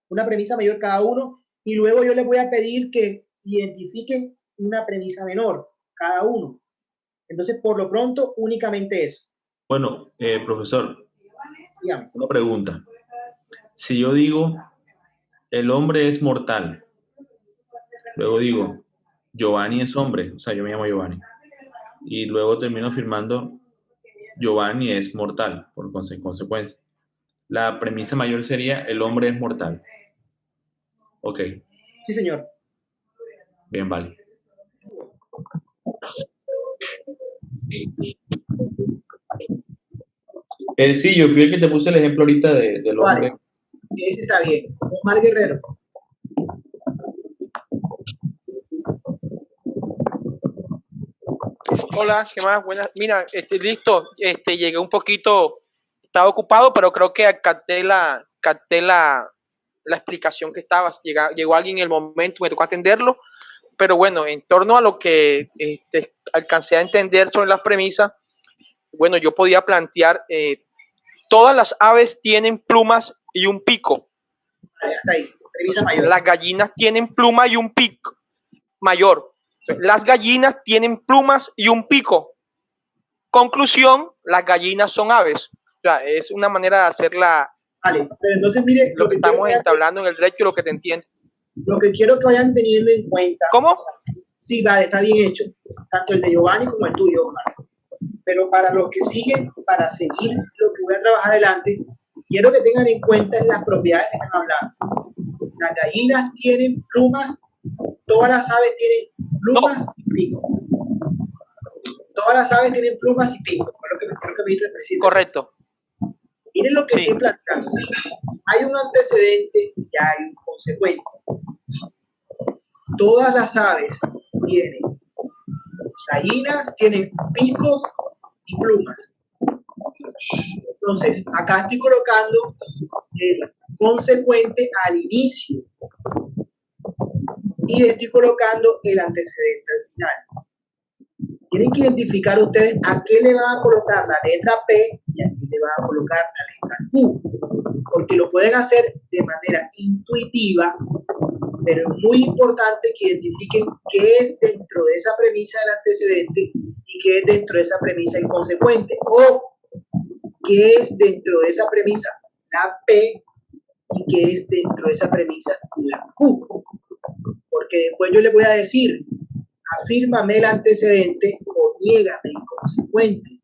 [SPEAKER 2] Una premisa mayor cada uno y luego yo les voy a pedir que identifiquen una premisa menor cada uno. Entonces, por lo pronto, únicamente eso.
[SPEAKER 9] Bueno, profesor,
[SPEAKER 2] dígame.
[SPEAKER 9] Una pregunta. Si yo digo, el hombre es mortal, luego digo, Giovanni es hombre, o sea, yo me llamo Giovanni, y luego termino afirmando, Giovanni es mortal, por consecuencia. La premisa mayor sería, el hombre es mortal. Ok.
[SPEAKER 2] Sí, señor.
[SPEAKER 9] Bien, vale. Sí, yo fui el que te puse el ejemplo ahorita del hombre.
[SPEAKER 2] Vale. Ese está bien. Omar Guerrero.
[SPEAKER 8] Hola, ¿qué más? Buenas. Mira, listo. Llegué un poquito, estaba ocupado, pero creo que capté la explicación que estabas. Llegó alguien en el momento, me tocó atenderlo. Pero bueno, en torno a lo que alcancé a entender sobre las premisas, bueno, yo podía plantear, todas las aves tienen plumas y un pico.
[SPEAKER 2] Hasta ahí, premisa mayor.
[SPEAKER 8] Las gallinas tienen pluma y un pico mayor. Las gallinas tienen plumas y un pico. Conclusión, las gallinas son aves. O sea, es una manera de hacerla.
[SPEAKER 2] Vale, pero entonces mire
[SPEAKER 8] lo que estamos entablando en el derecho, lo que te entiendo.
[SPEAKER 2] Lo que quiero que vayan teniendo en cuenta.
[SPEAKER 8] ¿Cómo?
[SPEAKER 2] Sí, vale, está bien hecho. Tanto el de Giovanni como el tuyo, Omar. Pero para los que siguen, para seguir lo que voy a trabajar adelante, quiero que tengan en cuenta las propiedades que están hablando. Las gallinas tienen plumas, todas las aves tienen plumas y pico. Todas las aves tienen plumas y pico. Fue lo que creo que me dijo el presidente.
[SPEAKER 8] Correcto.
[SPEAKER 2] Miren lo que estoy planteando. Hay un antecedente y hay un consecuente. Todas las aves tienen gallinas, tienen picos y plumas. Entonces, acá estoy colocando el consecuente al inicio. y estoy colocando el antecedente al final. Tienen que identificar ustedes a qué le van a colocar la letra P y a qué le van a colocar la letra Q, porque lo pueden hacer de manera intuitiva, pero es muy importante que identifiquen qué es dentro de esa premisa del antecedente y qué es dentro de esa premisa el consecuente, o qué es dentro de esa premisa la P y qué es dentro de esa premisa la Q, porque después yo les voy a decir, afírmame el antecedente o niégame el consecuente.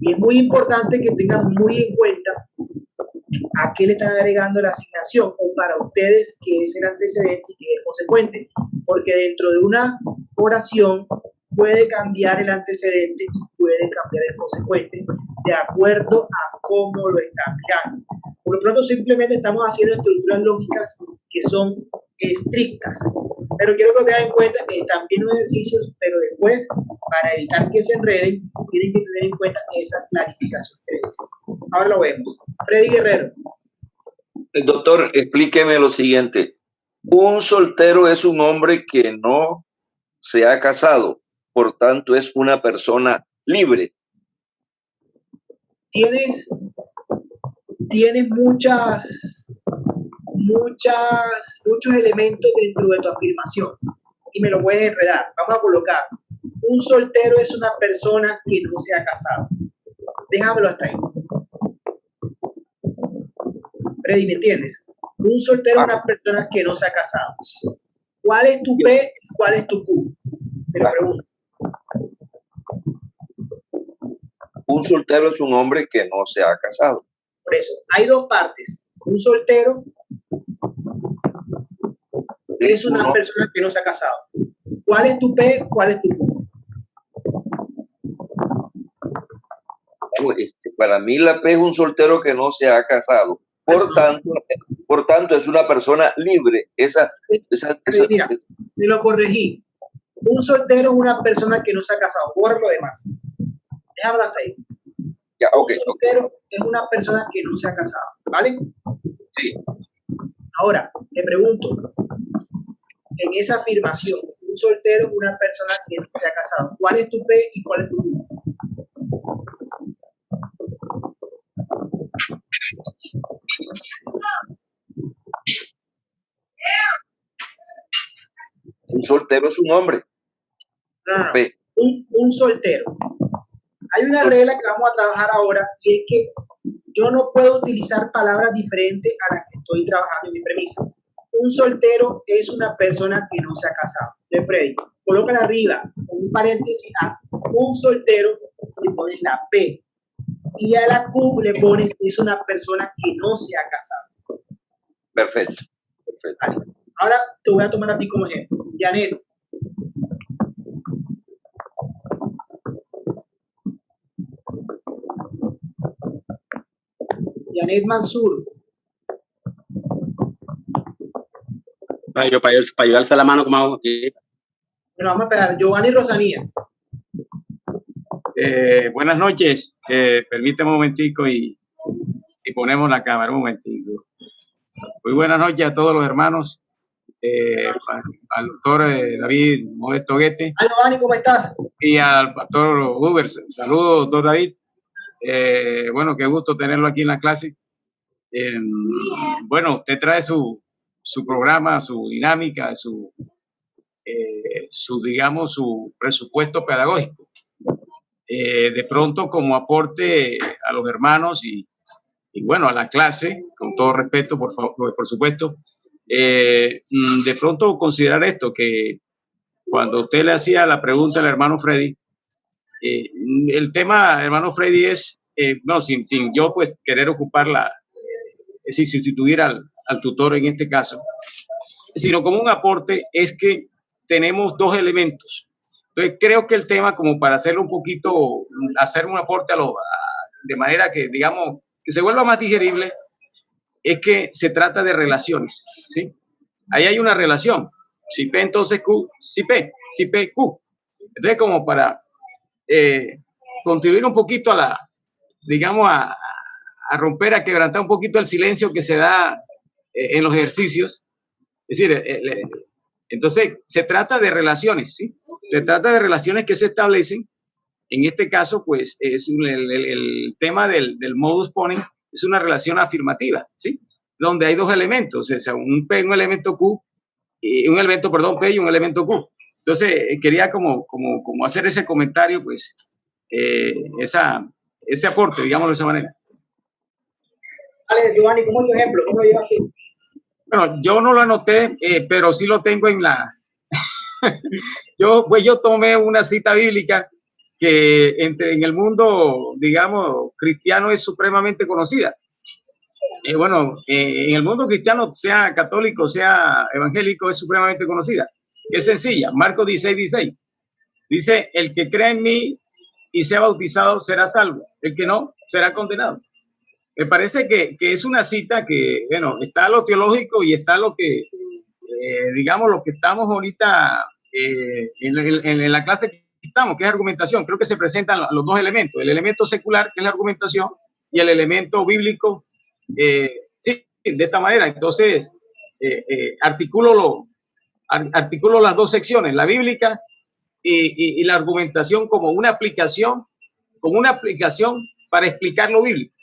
[SPEAKER 2] Y es muy importante que tengan muy en cuenta a qué le están agregando la asignación o para ustedes qué es el antecedente y qué es el consecuente. Porque dentro de una oración puede cambiar el antecedente y puede cambiar el consecuente de acuerdo a cómo lo están mirando. Por lo pronto simplemente estamos haciendo estructuras lógicas que son estrictas, pero quiero que tengan en cuenta que también los ejercicios, pero después, para evitar que se enreden, tienen que tener en cuenta esa clarificación que les dice. Ahora lo vemos. Freddy Guerrero.
[SPEAKER 11] Doctor, explíqueme lo siguiente. Un soltero es un hombre que no se ha casado, por tanto es una persona libre.
[SPEAKER 2] Tienes muchos elementos dentro de tu afirmación y me lo puedes enredar. Vamos a colocar, un soltero es una persona que no se ha casado. Déjamelo hasta ahí. Freddy, ¿me entiendes? Un soltero es una persona que no se ha casado. ¿Cuál es tu P y cuál es tu Q? Te lo pregunto.
[SPEAKER 11] Un soltero es un hombre que no se ha casado.
[SPEAKER 2] Por eso, hay dos partes. Un soltero es una persona que no se ha casado. ¿Cuál es tu P? ¿Cuál es tu Q?
[SPEAKER 11] Para mí la P es un soltero que no se ha casado. Por tanto, es una persona libre.
[SPEAKER 2] Mira, te lo corregí. Un soltero es una persona que no se ha casado. Borra lo demás. Déjame hasta ahí.
[SPEAKER 11] Ya, okay,
[SPEAKER 2] un soltero es una persona que no se ha casado, ¿vale?
[SPEAKER 11] Sí.
[SPEAKER 2] Ahora, te pregunto, en esa afirmación, un soltero es una persona que no se ha casado. ¿Cuál es tu P y cuál es tu Q?
[SPEAKER 11] Un soltero es un hombre.
[SPEAKER 2] No. Un soltero. Hay una regla que vamos a trabajar ahora y es que yo no puedo utilizar palabras diferentes a las que estoy trabajando en mi premisa. Un soltero es una persona que no se ha casado. De Freddy, colócala arriba con un paréntesis A. Un soltero, le pones la P. Y a la Q le pones es una persona que no se ha casado.
[SPEAKER 11] Perfecto.
[SPEAKER 2] Vale. Ahora te voy a tomar a ti como ejemplo. Janet. Janet Mansur.
[SPEAKER 10] Para yo alzar la mano como hago aquí.
[SPEAKER 2] Bueno, vamos a esperar. Giovanni Rosanía.
[SPEAKER 12] Buenas noches. Permíteme un momentico y ponemos la cámara un momentico. Muy buenas noches a todos los hermanos. Al doctor David Modesto Guete.
[SPEAKER 2] Hola, Giovanni, ¿cómo estás?
[SPEAKER 12] Y al pastor Uber. Saludos, doctor David. Bueno, qué gusto tenerlo aquí en la clase. Bueno, usted trae su programa, su dinámica, digamos, su presupuesto pedagógico. De pronto, como aporte a los hermanos y bueno, a la clase, con todo respeto, por favor, por supuesto, de pronto considerar esto, que cuando usted le hacía la pregunta al hermano Freddy, el tema, hermano Freddy, es, no, sin yo pues querer ocuparla, es decir, sustituir al tutor en este caso, sino como un aporte, es que tenemos dos elementos. Entonces creo que el tema, como para hacerlo un poquito, hacer un aporte de manera que, digamos, que se vuelva más digerible, es que se trata de relaciones, ¿sí? Ahí hay una relación. Si P, entonces Q, si P, Q. Entonces, como para contribuir un poquito digamos, a romper, a quebrantar un poquito el silencio que se da en los ejercicios. Es decir, Entonces, se trata de relaciones, ¿sí? Se trata de relaciones que se establecen. En este caso, pues, es el tema del modus ponens es una relación afirmativa, ¿sí? Donde hay dos elementos, o sea, un P, un elemento Q, un elemento, perdón, P y un elemento Q. Entonces, quería como hacer ese comentario, pues, ese aporte, digámoslo de esa manera.
[SPEAKER 2] Vale, Giovanni, ¿cómo es tu ejemplo? ¿Cómo lo llevas tú?
[SPEAKER 12] Bueno, yo no lo anoté, pero sí lo tengo en la... yo tomé una cita bíblica que en el mundo, digamos, cristiano es supremamente conocida. En el mundo cristiano, sea católico, sea evangélico, es supremamente conocida. Es sencilla. Marcos 16:16. Dice, el que cree en mí y sea bautizado será salvo. El que no, será condenado. Me parece que es una cita que, bueno, está lo teológico y está lo que, digamos, lo que estamos ahorita en la clase que estamos, que es argumentación. Creo que se presentan los dos elementos, el elemento secular, que es la argumentación, y el elemento bíblico, sí, de esta manera. Entonces, articulo las dos secciones, la bíblica y la argumentación como una aplicación para explicar lo bíblico.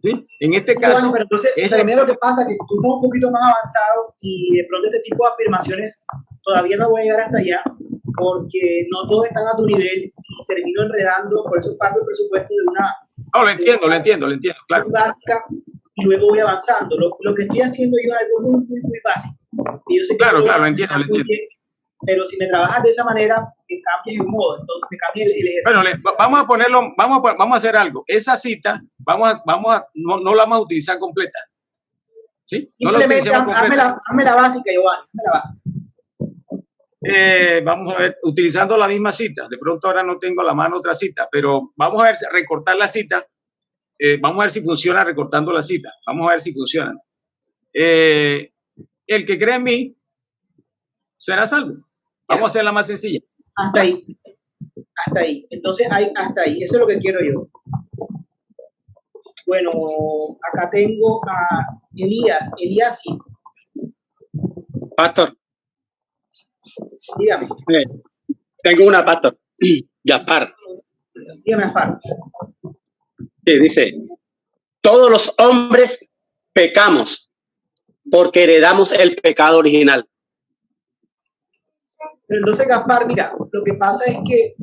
[SPEAKER 12] ¿Sí? En este caso,
[SPEAKER 2] pero entonces, primero lo que pasa es que tú estás un poquito más avanzado y de pronto este tipo de afirmaciones todavía no voy a llegar hasta allá porque no todos están a tu nivel y termino enredando, por eso parte del presupuesto de una...
[SPEAKER 12] No, lo entiendo, claro.
[SPEAKER 2] Básica, y luego voy avanzando. Lo que estoy haciendo yo es algo muy básico. Y yo sé que
[SPEAKER 12] claro, lo entiendo.
[SPEAKER 2] Bien, pero si me trabajas de esa manera, me cambias el modo, entonces me cambia el ejercicio.
[SPEAKER 12] Bueno, vamos a ponerlo, vamos a hacer algo. Esa cita, no la vamos a utilizar completa. ¿Sí? No la utilizamos completa.
[SPEAKER 2] Hazme la básica, Giovanni, hazme la básica.
[SPEAKER 12] Vamos a ver, utilizando la misma cita. De pronto ahora no tengo a la mano otra cita, pero vamos a ver, recortar la cita. Vamos a ver si funciona recortando la cita. Vamos a ver si funciona. El que cree en mí será salvo. Vamos a hacerla más sencilla.
[SPEAKER 2] Hasta ahí. Entonces, hasta ahí. Eso es lo que quiero yo. Bueno, acá tengo a Elías. Sí.
[SPEAKER 10] Pastor.
[SPEAKER 2] Dígame.
[SPEAKER 10] Tengo una, pastor. Gaspar.
[SPEAKER 2] Dígame, Gaspar.
[SPEAKER 10] Sí, dice, todos los hombres pecamos porque heredamos el pecado original.
[SPEAKER 2] Pero entonces, Gaspar, mira, lo que pasa es que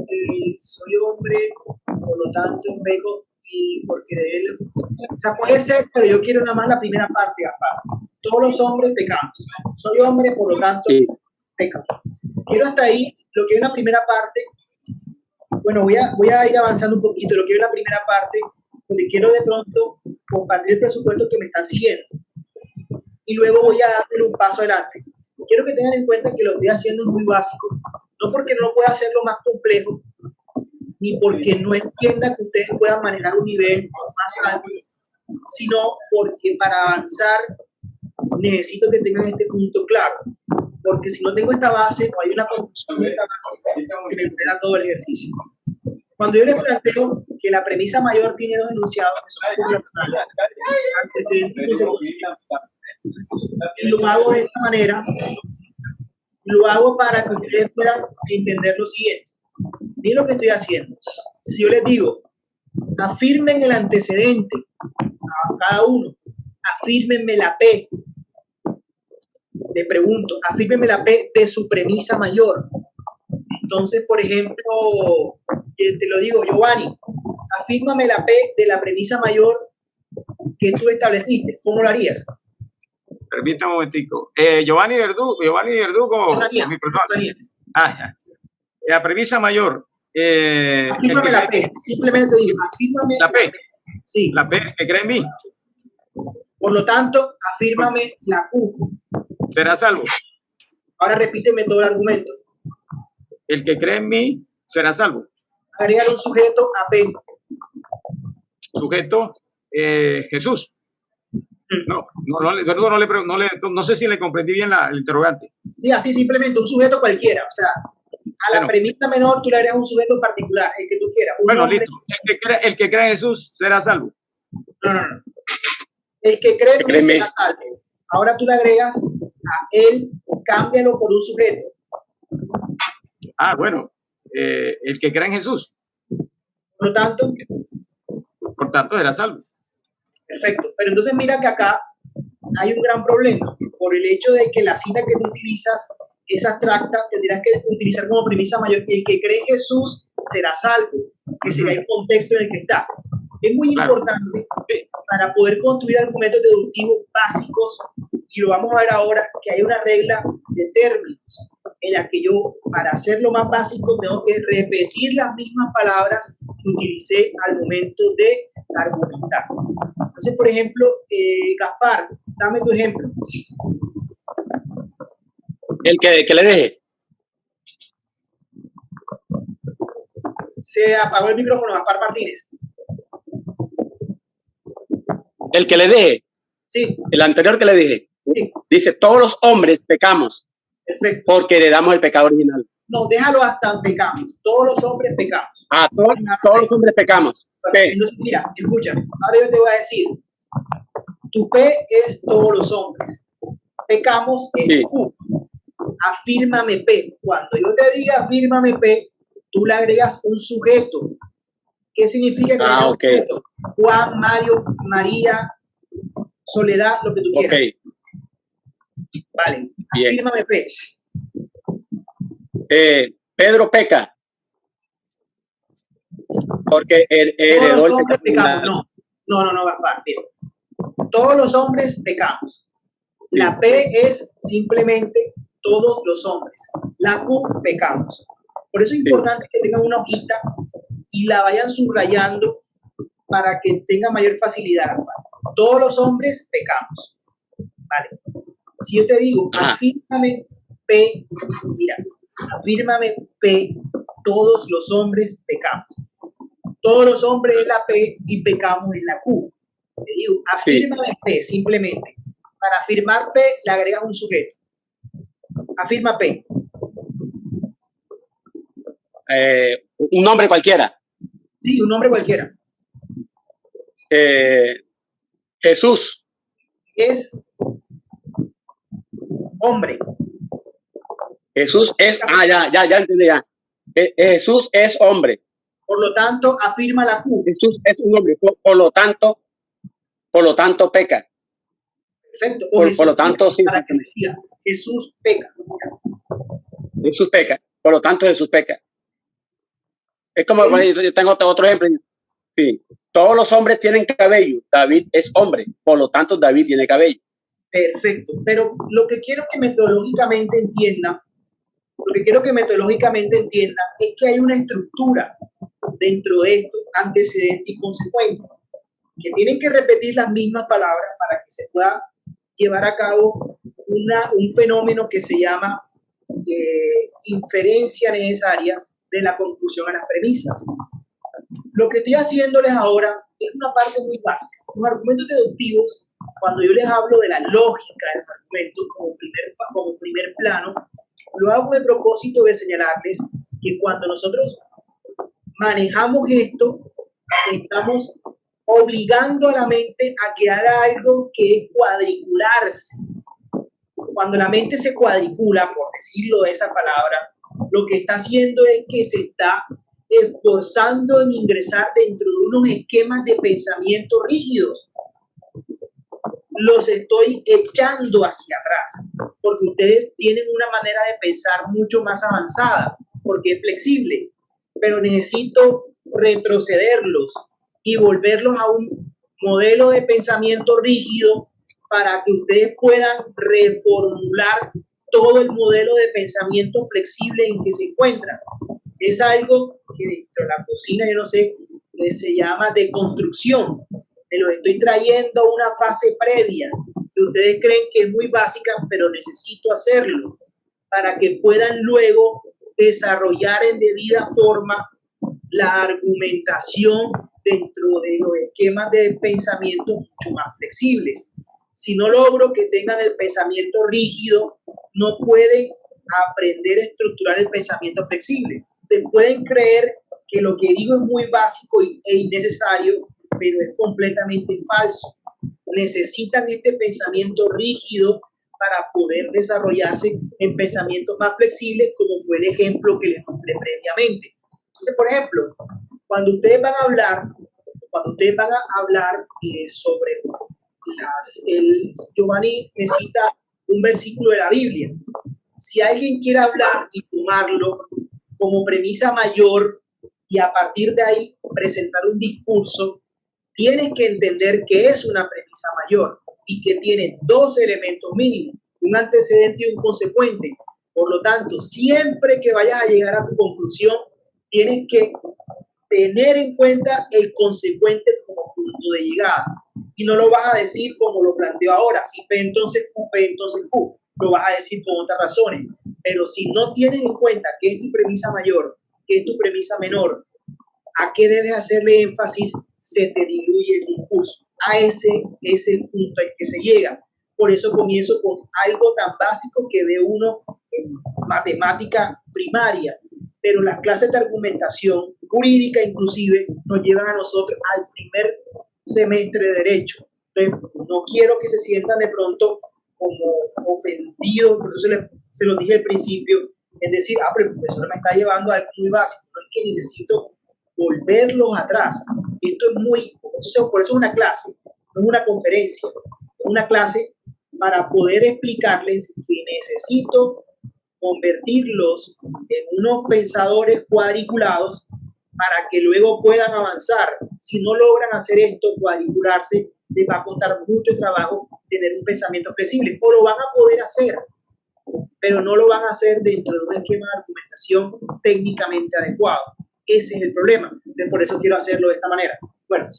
[SPEAKER 2] soy hombre, por lo tanto peco y porque de él, o sea, puede ser, pero yo quiero nada más la primera parte, Gaspar. Todos los hombres pecamos. Soy hombre, por lo tanto, peco. Quiero hasta ahí, lo que es la primera parte. Bueno, voy a ir avanzando un poquito. Lo quiero en la primera parte, porque quiero de pronto compartir el presupuesto que me están siguiendo. Y luego voy a darle un paso adelante. Quiero que tengan en cuenta que lo que estoy haciendo es muy básico, no porque no pueda hacerlo más complejo, ni porque no entienda que ustedes puedan manejar un nivel más alto, sino porque para avanzar necesito que tengan este punto claro, porque si no tengo esta base o hay una confusión de esta base, me enreda todo el ejercicio. Cuando yo les planteo que la premisa mayor tiene dos enunciados que son complementarios, y lo hago de esta manera, lo hago para que ustedes puedan entender lo siguiente. Miren lo que estoy haciendo. Si yo les digo, afirmen el antecedente a cada uno, afírmenme la P. Le pregunto, afírmenme la P de su premisa mayor. Entonces, por ejemplo, te lo digo, Giovanni, afírmame la P de la premisa mayor que tú estableciste. ¿Cómo lo harías?
[SPEAKER 12] Permítame un momentico. Giovanni Verdugo, mi persona. Ya. La premisa mayor.
[SPEAKER 2] Afírmame la P. Simplemente digo, afírmame
[SPEAKER 12] la P.
[SPEAKER 2] Sí.
[SPEAKER 12] La P, que cree en mí.
[SPEAKER 2] Por lo tanto, afírmame la Q.
[SPEAKER 12] Será salvo.
[SPEAKER 2] Ahora repíteme todo el argumento.
[SPEAKER 12] El que cree en mí será salvo.
[SPEAKER 2] Agregar un sujeto a P.
[SPEAKER 12] Sujeto, Jesús. No sé si le comprendí bien el interrogante.
[SPEAKER 2] Sí, así simplemente un sujeto cualquiera. O sea, a la premisa menor tú le agregas un sujeto particular, el que tú quieras.
[SPEAKER 12] Listo. El que cree en Jesús será salvo.
[SPEAKER 2] No. El que cree en mí será salvo. Ahora tú le agregas a él, cámbialo por un sujeto.
[SPEAKER 12] Ah, bueno, el que cree en Jesús.
[SPEAKER 2] Por lo tanto,
[SPEAKER 12] será salvo.
[SPEAKER 2] Perfecto. Pero entonces mira que acá hay un gran problema por el hecho de que la cita que tú utilizas es abstracta, tendrías que utilizar como premisa mayor que el que cree en Jesús será salvo, que sería el contexto en el que está. Es muy importante para poder construir argumentos deductivos básicos, y lo vamos a ver ahora, que hay una regla de términos en la que yo, para hacerlo más básico, tengo que repetir las mismas palabras que utilicé al momento de argumentar. Entonces, por ejemplo, Gaspar, dame tu ejemplo.
[SPEAKER 10] El que le deje.
[SPEAKER 2] Se apagó el micrófono, Gaspar Martínez.
[SPEAKER 10] El que le deje.
[SPEAKER 2] Sí.
[SPEAKER 10] El anterior que le dije.
[SPEAKER 2] Sí.
[SPEAKER 10] Dice, todos los hombres pecamos.
[SPEAKER 2] Perfecto.
[SPEAKER 10] Porque heredamos el pecado original.
[SPEAKER 2] No, déjalo hasta pecamos. Todos los hombres pecamos.
[SPEAKER 10] Ah, todos los hombres pecamos.
[SPEAKER 2] Entonces, mira, escúchame. Ahora yo te voy a decir. Tu P es todos los hombres. Pecamos es tu Q. Afírmame P. Cuando yo te diga afírmame P, tú le agregas un sujeto. ¿Qué significa que un sujeto? Juan, Mario, María, Soledad, lo que tú quieras. Vale, afírmame P.
[SPEAKER 10] Pedro peca. Porque heredó el pecado original.
[SPEAKER 2] No, Gaspar. Mira. Todos los hombres pecamos. La P es simplemente todos los hombres. La Q, pecamos. Por eso es importante que tengan una hojita y la vayan subrayando para que tenga mayor facilidad. Todos los hombres pecamos. Vale. Si yo te digo, afírmame P, mira, afírmame P, todos los hombres pecamos. Todos los hombres es la P y pecamos en la Q. Te digo, afírmame P, simplemente. Para afirmar P, le agregas un sujeto. Afirma P.
[SPEAKER 10] Un nombre cualquiera.
[SPEAKER 2] Sí, un nombre cualquiera.
[SPEAKER 10] Jesús.
[SPEAKER 2] Es hombre.
[SPEAKER 10] Jesús es, ya entendí ya. Jesús es hombre.
[SPEAKER 2] Por lo tanto, afirma la Q.
[SPEAKER 10] Jesús es un hombre. Por lo tanto peca.
[SPEAKER 2] Perfecto.
[SPEAKER 10] Por lo tanto, sí.
[SPEAKER 2] Para que se siga. Jesús peca.
[SPEAKER 10] Jesús peca. Por lo tanto, Jesús peca. Es como, yo tengo otro ejemplo. Sí. Todos los hombres tienen cabello. David es hombre. Por lo tanto, David tiene cabello.
[SPEAKER 2] Perfecto. Pero lo que quiero que metodológicamente entiendan, es que hay una estructura dentro de esto, antecedente y consecuente, que tienen que repetir las mismas palabras para que se pueda llevar a cabo un fenómeno que se llama inferencia necesaria de la conclusión a las premisas. Lo que estoy haciéndoles ahora es una parte muy básica. Los argumentos deductivos, cuando yo les hablo de la lógica de los argumentos como primer plano, lo hago de propósito de señalarles que cuando nosotros manejamos esto, estamos obligando a la mente a que haga algo que es cuadricularse. Cuando la mente se cuadricula, por decirlo de esa palabra, lo que está haciendo es que se está esforzando en ingresar dentro de unos esquemas de pensamiento rígidos. Los estoy echando hacia atrás, porque ustedes tienen una manera de pensar mucho más avanzada, porque es flexible, pero necesito retrocederlos y volverlos a un modelo de pensamiento rígido para que ustedes puedan reformular todo el modelo de pensamiento flexible en que se encuentran. Es algo que dentro de la cocina, yo no sé, se llama deconstrucción. Me lo estoy trayendo a una fase previa que ustedes creen que es muy básica, pero necesito hacerlo para que puedan luego desarrollar en debida forma la argumentación dentro de los esquemas de pensamiento mucho más flexibles. Si no logro que tengan el pensamiento rígido, no pueden aprender a estructurar el pensamiento flexible. Ustedes pueden creer que lo que digo es muy básico e innecesario, pero es completamente falso. Necesitan este pensamiento rígido para poder desarrollarse en pensamientos más flexibles, como fue el ejemplo que les mostré previamente. Entonces, por ejemplo, cuando ustedes van a hablar sobre Giovanni necesita un versículo de la Biblia. Si alguien quiere hablar y tomarlo como premisa mayor y a partir de ahí presentar un discurso, tienes que entender que es una premisa mayor y que tiene dos elementos mínimos, un antecedente y un consecuente. Por lo tanto, siempre que vayas a llegar a tu conclusión, tienes que tener en cuenta el consecuente como punto de llegada. Y no lo vas a decir como lo planteo ahora, si P entonces Q, P entonces Q. Lo vas a decir con otras razones. Pero si no tienes en cuenta que es tu premisa mayor, que es tu premisa menor, a qué debes hacerle énfasis, se te diluye el discurso. A ese es el punto al que se llega. Por eso comienzo con algo tan básico que ve uno en matemática primaria. Pero las clases de argumentación jurídica inclusive nos llevan a nosotros al primer semestre de Derecho. Entonces, no quiero que se sientan de pronto como ofendidos, por eso se los dije al principio, es decir, pero el profesor me está llevando a algo muy básico, no es que necesito volverlos atrás. Esto es entonces, por eso es una clase, no es una conferencia, es una clase para poder explicarles que necesito convertirlos en unos pensadores cuadriculados para que luego puedan avanzar. Si no logran hacer esto, cuadricularse, les va a costar mucho trabajo tener un pensamiento flexible, o lo van a poder hacer, pero no lo van a hacer dentro de un esquema de argumentación técnicamente adecuado. Ese es el problema. Entonces, por eso quiero hacerlo de esta manera. Bueno,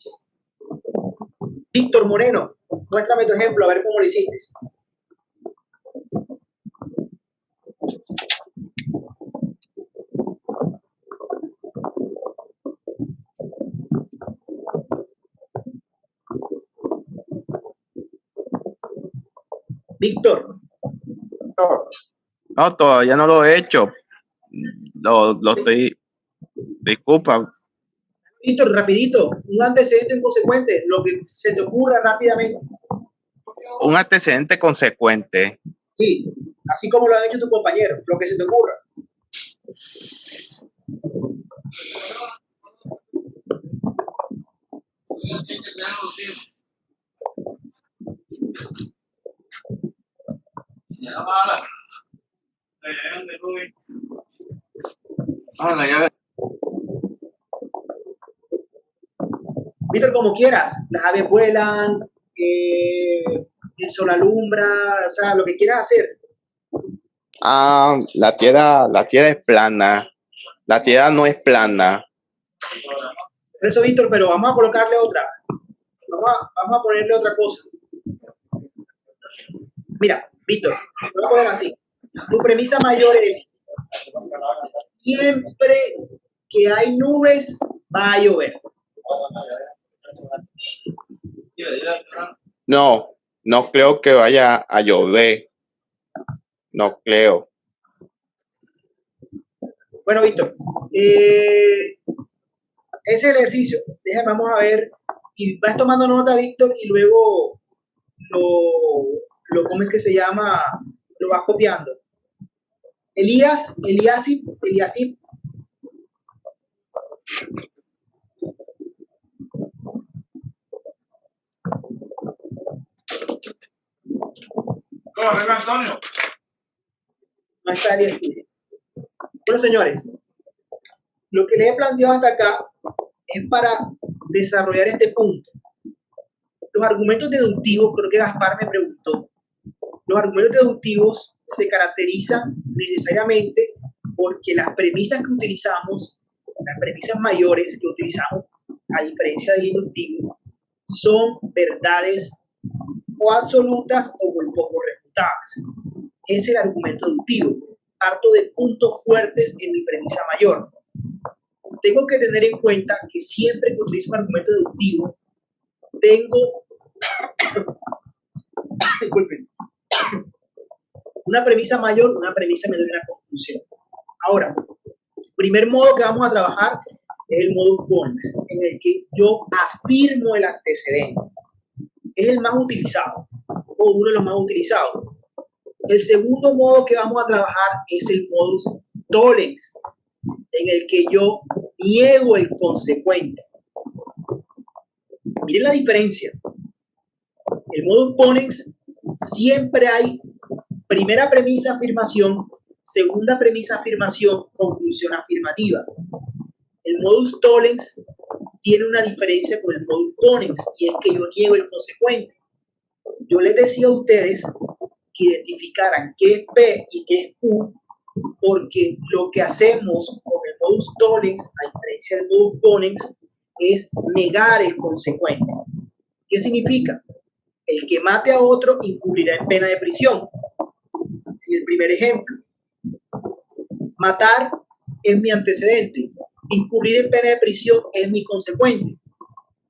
[SPEAKER 2] Víctor Moreno, muéstrame tu ejemplo, a ver cómo lo hiciste. Víctor.
[SPEAKER 13] No, todavía no lo he hecho. Lo estoy. Disculpa.
[SPEAKER 2] Víctor, rapidito, un antecedente inconsecuente, lo que se te ocurra rápidamente.
[SPEAKER 13] Un antecedente consecuente.
[SPEAKER 2] Sí, así como lo han hecho tus compañeros, lo que se te ocurra. Víctor, como quieras, las aves vuelan, el sol alumbra, o sea, lo que quieras hacer.
[SPEAKER 13] La tierra es plana. La tierra no es plana.
[SPEAKER 2] Por eso, Víctor, pero vamos a colocarle otra. Vamos a ponerle otra cosa. Mira, Víctor, voy a poner así. Tu premisa mayor es: siempre que hay nubes, va a llover.
[SPEAKER 13] No creo que vaya a llover. No creo.
[SPEAKER 2] Bueno, Víctor, ese es el ejercicio. Vamos a ver, y vas tomando nota, Víctor, y luego ¿cómo es que se llama? Lo vas copiando. Eliasip.
[SPEAKER 14] Antonio.
[SPEAKER 2] No está Elias. Bueno, señores, lo que les he planteado hasta acá es para desarrollar este punto. Los argumentos deductivos, creo que Gaspar me preguntó, los argumentos deductivos se caracterizan necesariamente porque las premisas que utilizamos, las premisas mayores que utilizamos, a diferencia del inductivo, son verdades o absolutas o muy poco refutadas. Es el argumento deductivo. Parto de puntos fuertes en mi premisa mayor. Tengo que tener en cuenta que siempre que utilizo un argumento deductivo, tengo una premisa mayor, una premisa menor y una conclusión. Ahora, primer modo que vamos a trabajar es el modus ponens, en el que yo afirmo el antecedente. Es el más utilizado, o uno de los más utilizados. El segundo modo que vamos a trabajar es el modus tollens, en el que yo niego el consecuente. Miren la diferencia. El modus ponens siempre hay primera premisa, afirmación, segunda premisa, afirmación, conclusión afirmativa. El modus tollens tiene una diferencia con el modus ponens, y es que yo niego el consecuente. Yo les decía a ustedes que identificaran qué es P y qué es Q, porque lo que hacemos con el modus tollens, a diferencia del modus ponens, es negar el consecuente. ¿Qué significa? El que mate a otro incurrirá en pena de prisión. En el primer ejemplo, matar es mi antecedente, incurrir en pena de prisión es mi consecuente.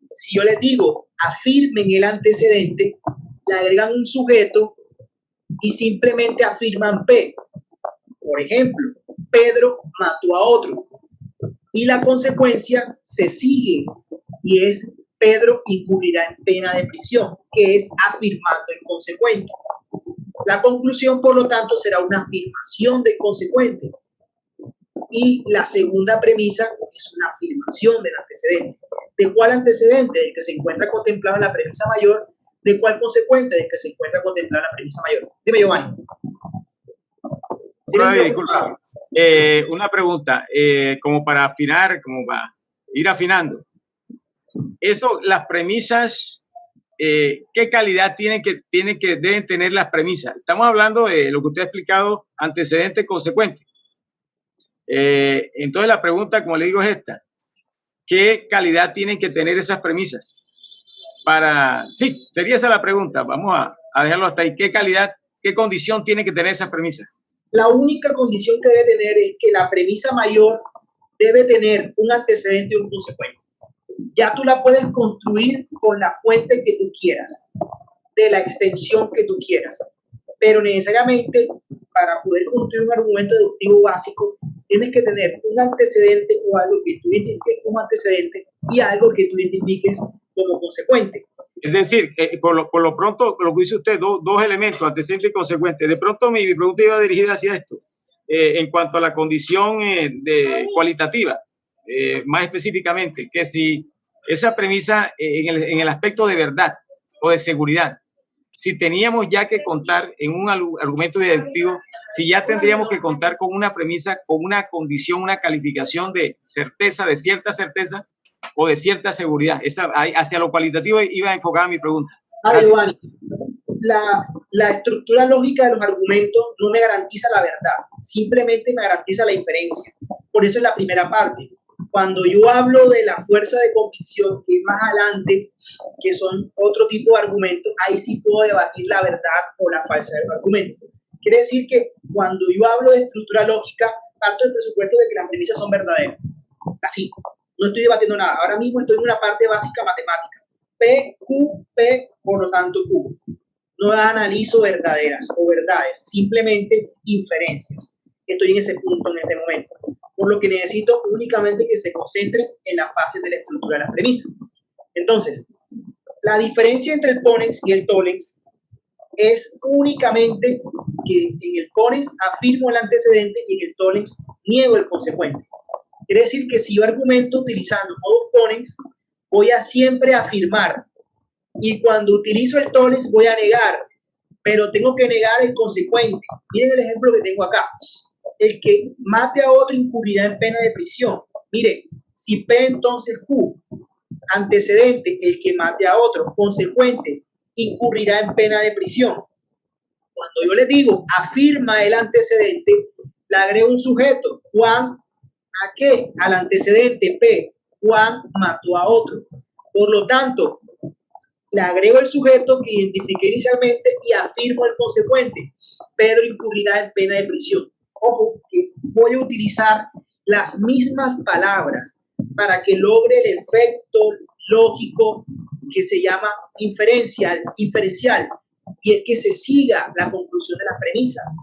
[SPEAKER 2] Si yo les digo, afirmen el antecedente, le agregan un sujeto y simplemente afirman P. Por ejemplo, Pedro mató a otro. Y la consecuencia se sigue, y es Pedro incurrirá en pena de prisión, que es afirmando el consecuente. La conclusión, por lo tanto, será una afirmación del consecuente. Y la segunda premisa es una afirmación del antecedente. ¿De cuál antecedente? Del que se encuentra contemplado en la premisa mayor. ¿De cuál consecuente? Del que se encuentra contemplado en la premisa mayor. Dime, Giovanni.
[SPEAKER 12] Disculpa. Una pregunta, como para afinar, como para ir afinando. Eso, las premisas, ¿qué calidad deben tener las premisas? Estamos hablando de lo que usted ha explicado, antecedente, consecuente. Entonces la pregunta, como le digo, es esta: ¿qué calidad tienen que tener esas premisas? Sí, sería esa la pregunta. Vamos a dejarlo hasta ahí. ¿Qué calidad, qué condición tienen que tener esas premisas?
[SPEAKER 2] La única condición que debe tener es que la premisa mayor debe tener un antecedente y un consecuente. Ya tú la puedes construir con la fuente que tú quieras, de la extensión que tú quieras, pero necesariamente para poder construir un argumento deductivo básico tienes que tener un antecedente o algo que tú identifiques como antecedente y algo que tú identifiques como consecuente.
[SPEAKER 12] Es decir, por lo pronto, lo que dice usted, dos elementos, antecedente y consecuente. De pronto mi pregunta iba dirigida hacia esto, en cuanto a la condición cualitativa, más específicamente, que si esa premisa en el aspecto de verdad o de seguridad, si teníamos ya que contar en un argumento deductivo, si ya tendríamos que contar con una premisa, con una condición, una calificación de certeza, de cierta certeza, o de cierta seguridad. Hacia lo cualitativo iba enfocada mi pregunta.
[SPEAKER 2] Giovanni, la estructura lógica de los argumentos no me garantiza la verdad, simplemente me garantiza la inferencia. Por eso es la primera parte. Cuando yo hablo de la fuerza de convicción, que es más adelante, que son otro tipo de argumentos, ahí sí puedo debatir la verdad o la falsedad del argumento. Quiere decir que cuando yo hablo de estructura lógica, parto del presupuesto de que las premisas son verdaderas. Así. No estoy debatiendo nada. Ahora mismo estoy en una parte básica matemática. P, Q, P, por lo tanto Q. No analizo verdaderas o verdades, simplemente inferencias. Estoy en ese punto en este momento. Por lo que necesito únicamente que se concentre en la fase de la estructura de las premisas. Entonces, la diferencia entre el ponens y el tollens es únicamente que en el ponens afirmo el antecedente y en el tollens niego el consecuente. Quiere decir que si yo argumento utilizando modus ponens, voy a siempre afirmar, y cuando utilizo el tollens voy a negar, pero tengo que negar el consecuente. Miren el ejemplo que tengo acá. El que mate a otro incurrirá en pena de prisión. Miren, si P entonces Q, antecedente, el que mate a otro, consecuente, incurrirá en pena de prisión. Cuando yo le digo afirma el antecedente, le agrego un sujeto, Juan. ¿A qué? Al antecedente P. Juan mató a otro. Por lo tanto, le agrego el sujeto que identifiqué inicialmente y afirmo el consecuente. Pedro incurrirá en pena de prisión. Ojo, que voy a utilizar las mismas palabras para que logre el efecto lógico que se llama inferencial, y es que se siga la conclusión de las premisas.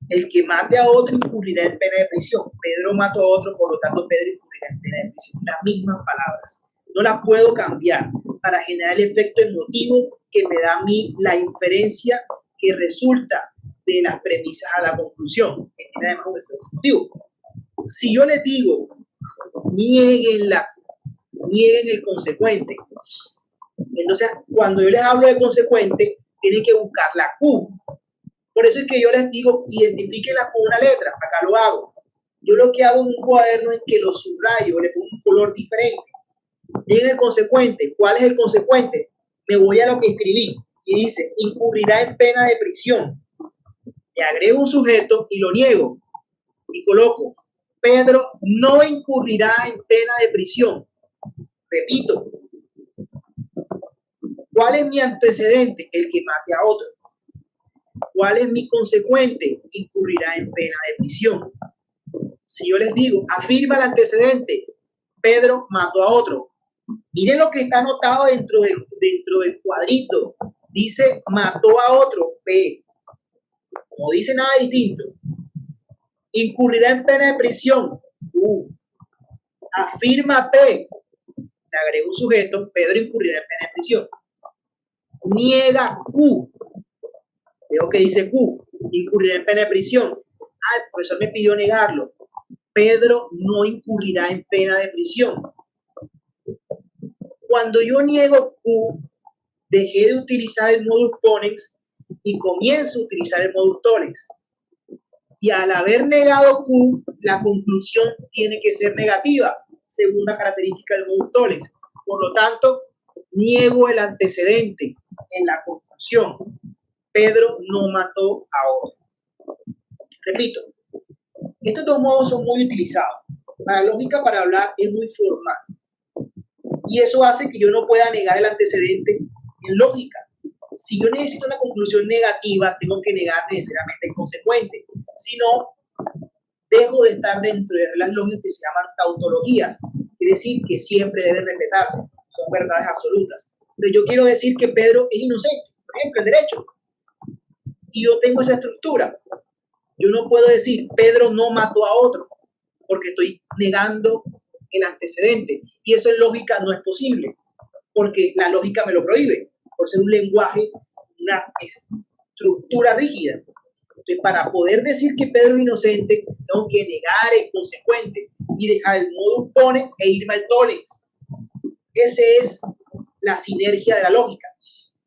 [SPEAKER 2] El que mate a otro incurrirá en pena de prisión. Pedro mató a otro, por lo tanto Pedro incurrirá en pena de prisión. Las mismas palabras. No las puedo cambiar para generar el efecto emotivo que me da a mí la inferencia que resulta de las premisas a la conclusión, que tiene además un efecto inductivo. Si yo les digo, nieguen el consecuente, entonces cuando yo les hablo de consecuente, tienen que buscar la Q. Por eso es que yo les digo, identifíquenla con una letra. Acá lo hago. Yo lo que hago en un cuaderno es que lo subrayo, le pongo un color diferente. Miren el consecuente. ¿Cuál es el consecuente? Me voy a lo que escribí y dice, incurrirá en pena de prisión. Le agrego un sujeto y lo niego. Y coloco, Pedro no incurrirá en pena de prisión. Repito. ¿Cuál es mi antecedente? El que mate a otro. ¿Cuál es mi consecuente? Incurrirá en pena de prisión. Si yo les digo, afirma el antecedente, Pedro mató a otro. Miren lo que está anotado dentro del cuadrito. Dice, mató a otro, P. No dice nada distinto. Incurrirá en pena de prisión, U. Afirma P. Le agrego un sujeto, Pedro incurrirá en pena de prisión. Niega Q. Veo que dice Q, incurrirá en pena de prisión. El profesor me pidió negarlo. Pedro no incurrirá en pena de prisión. Cuando yo niego Q, dejé de utilizar el modus ponens y comienzo a utilizar el modus tollens. Y al haber negado Q, la conclusión tiene que ser negativa, segunda característica del modus tollens. Por lo tanto, niego el antecedente en la conclusión. Pedro no mató a otro. Repito, estos dos modos son muy utilizados. La lógica para hablar es muy formal. Y eso hace que yo no pueda negar el antecedente en lógica. Si yo necesito una conclusión negativa, tengo que negar necesariamente el consecuente. Si no, dejo de estar dentro de reglas lógicas que se llaman tautologías. Es decir, que siempre deben respetarse. Son verdades absolutas. Entonces yo quiero decir que Pedro es inocente, por ejemplo, en derecho. Y yo tengo esa estructura. Yo no puedo decir Pedro no mató a otro, porque estoy negando el antecedente. Y eso en lógica no es posible, porque la lógica me lo prohíbe, por ser un lenguaje, una estructura rígida. Entonces, para poder decir que Pedro es inocente, tengo que negar el consecuente y dejar el modus ponens e irme al tollens. Esa es la sinergia de la lógica.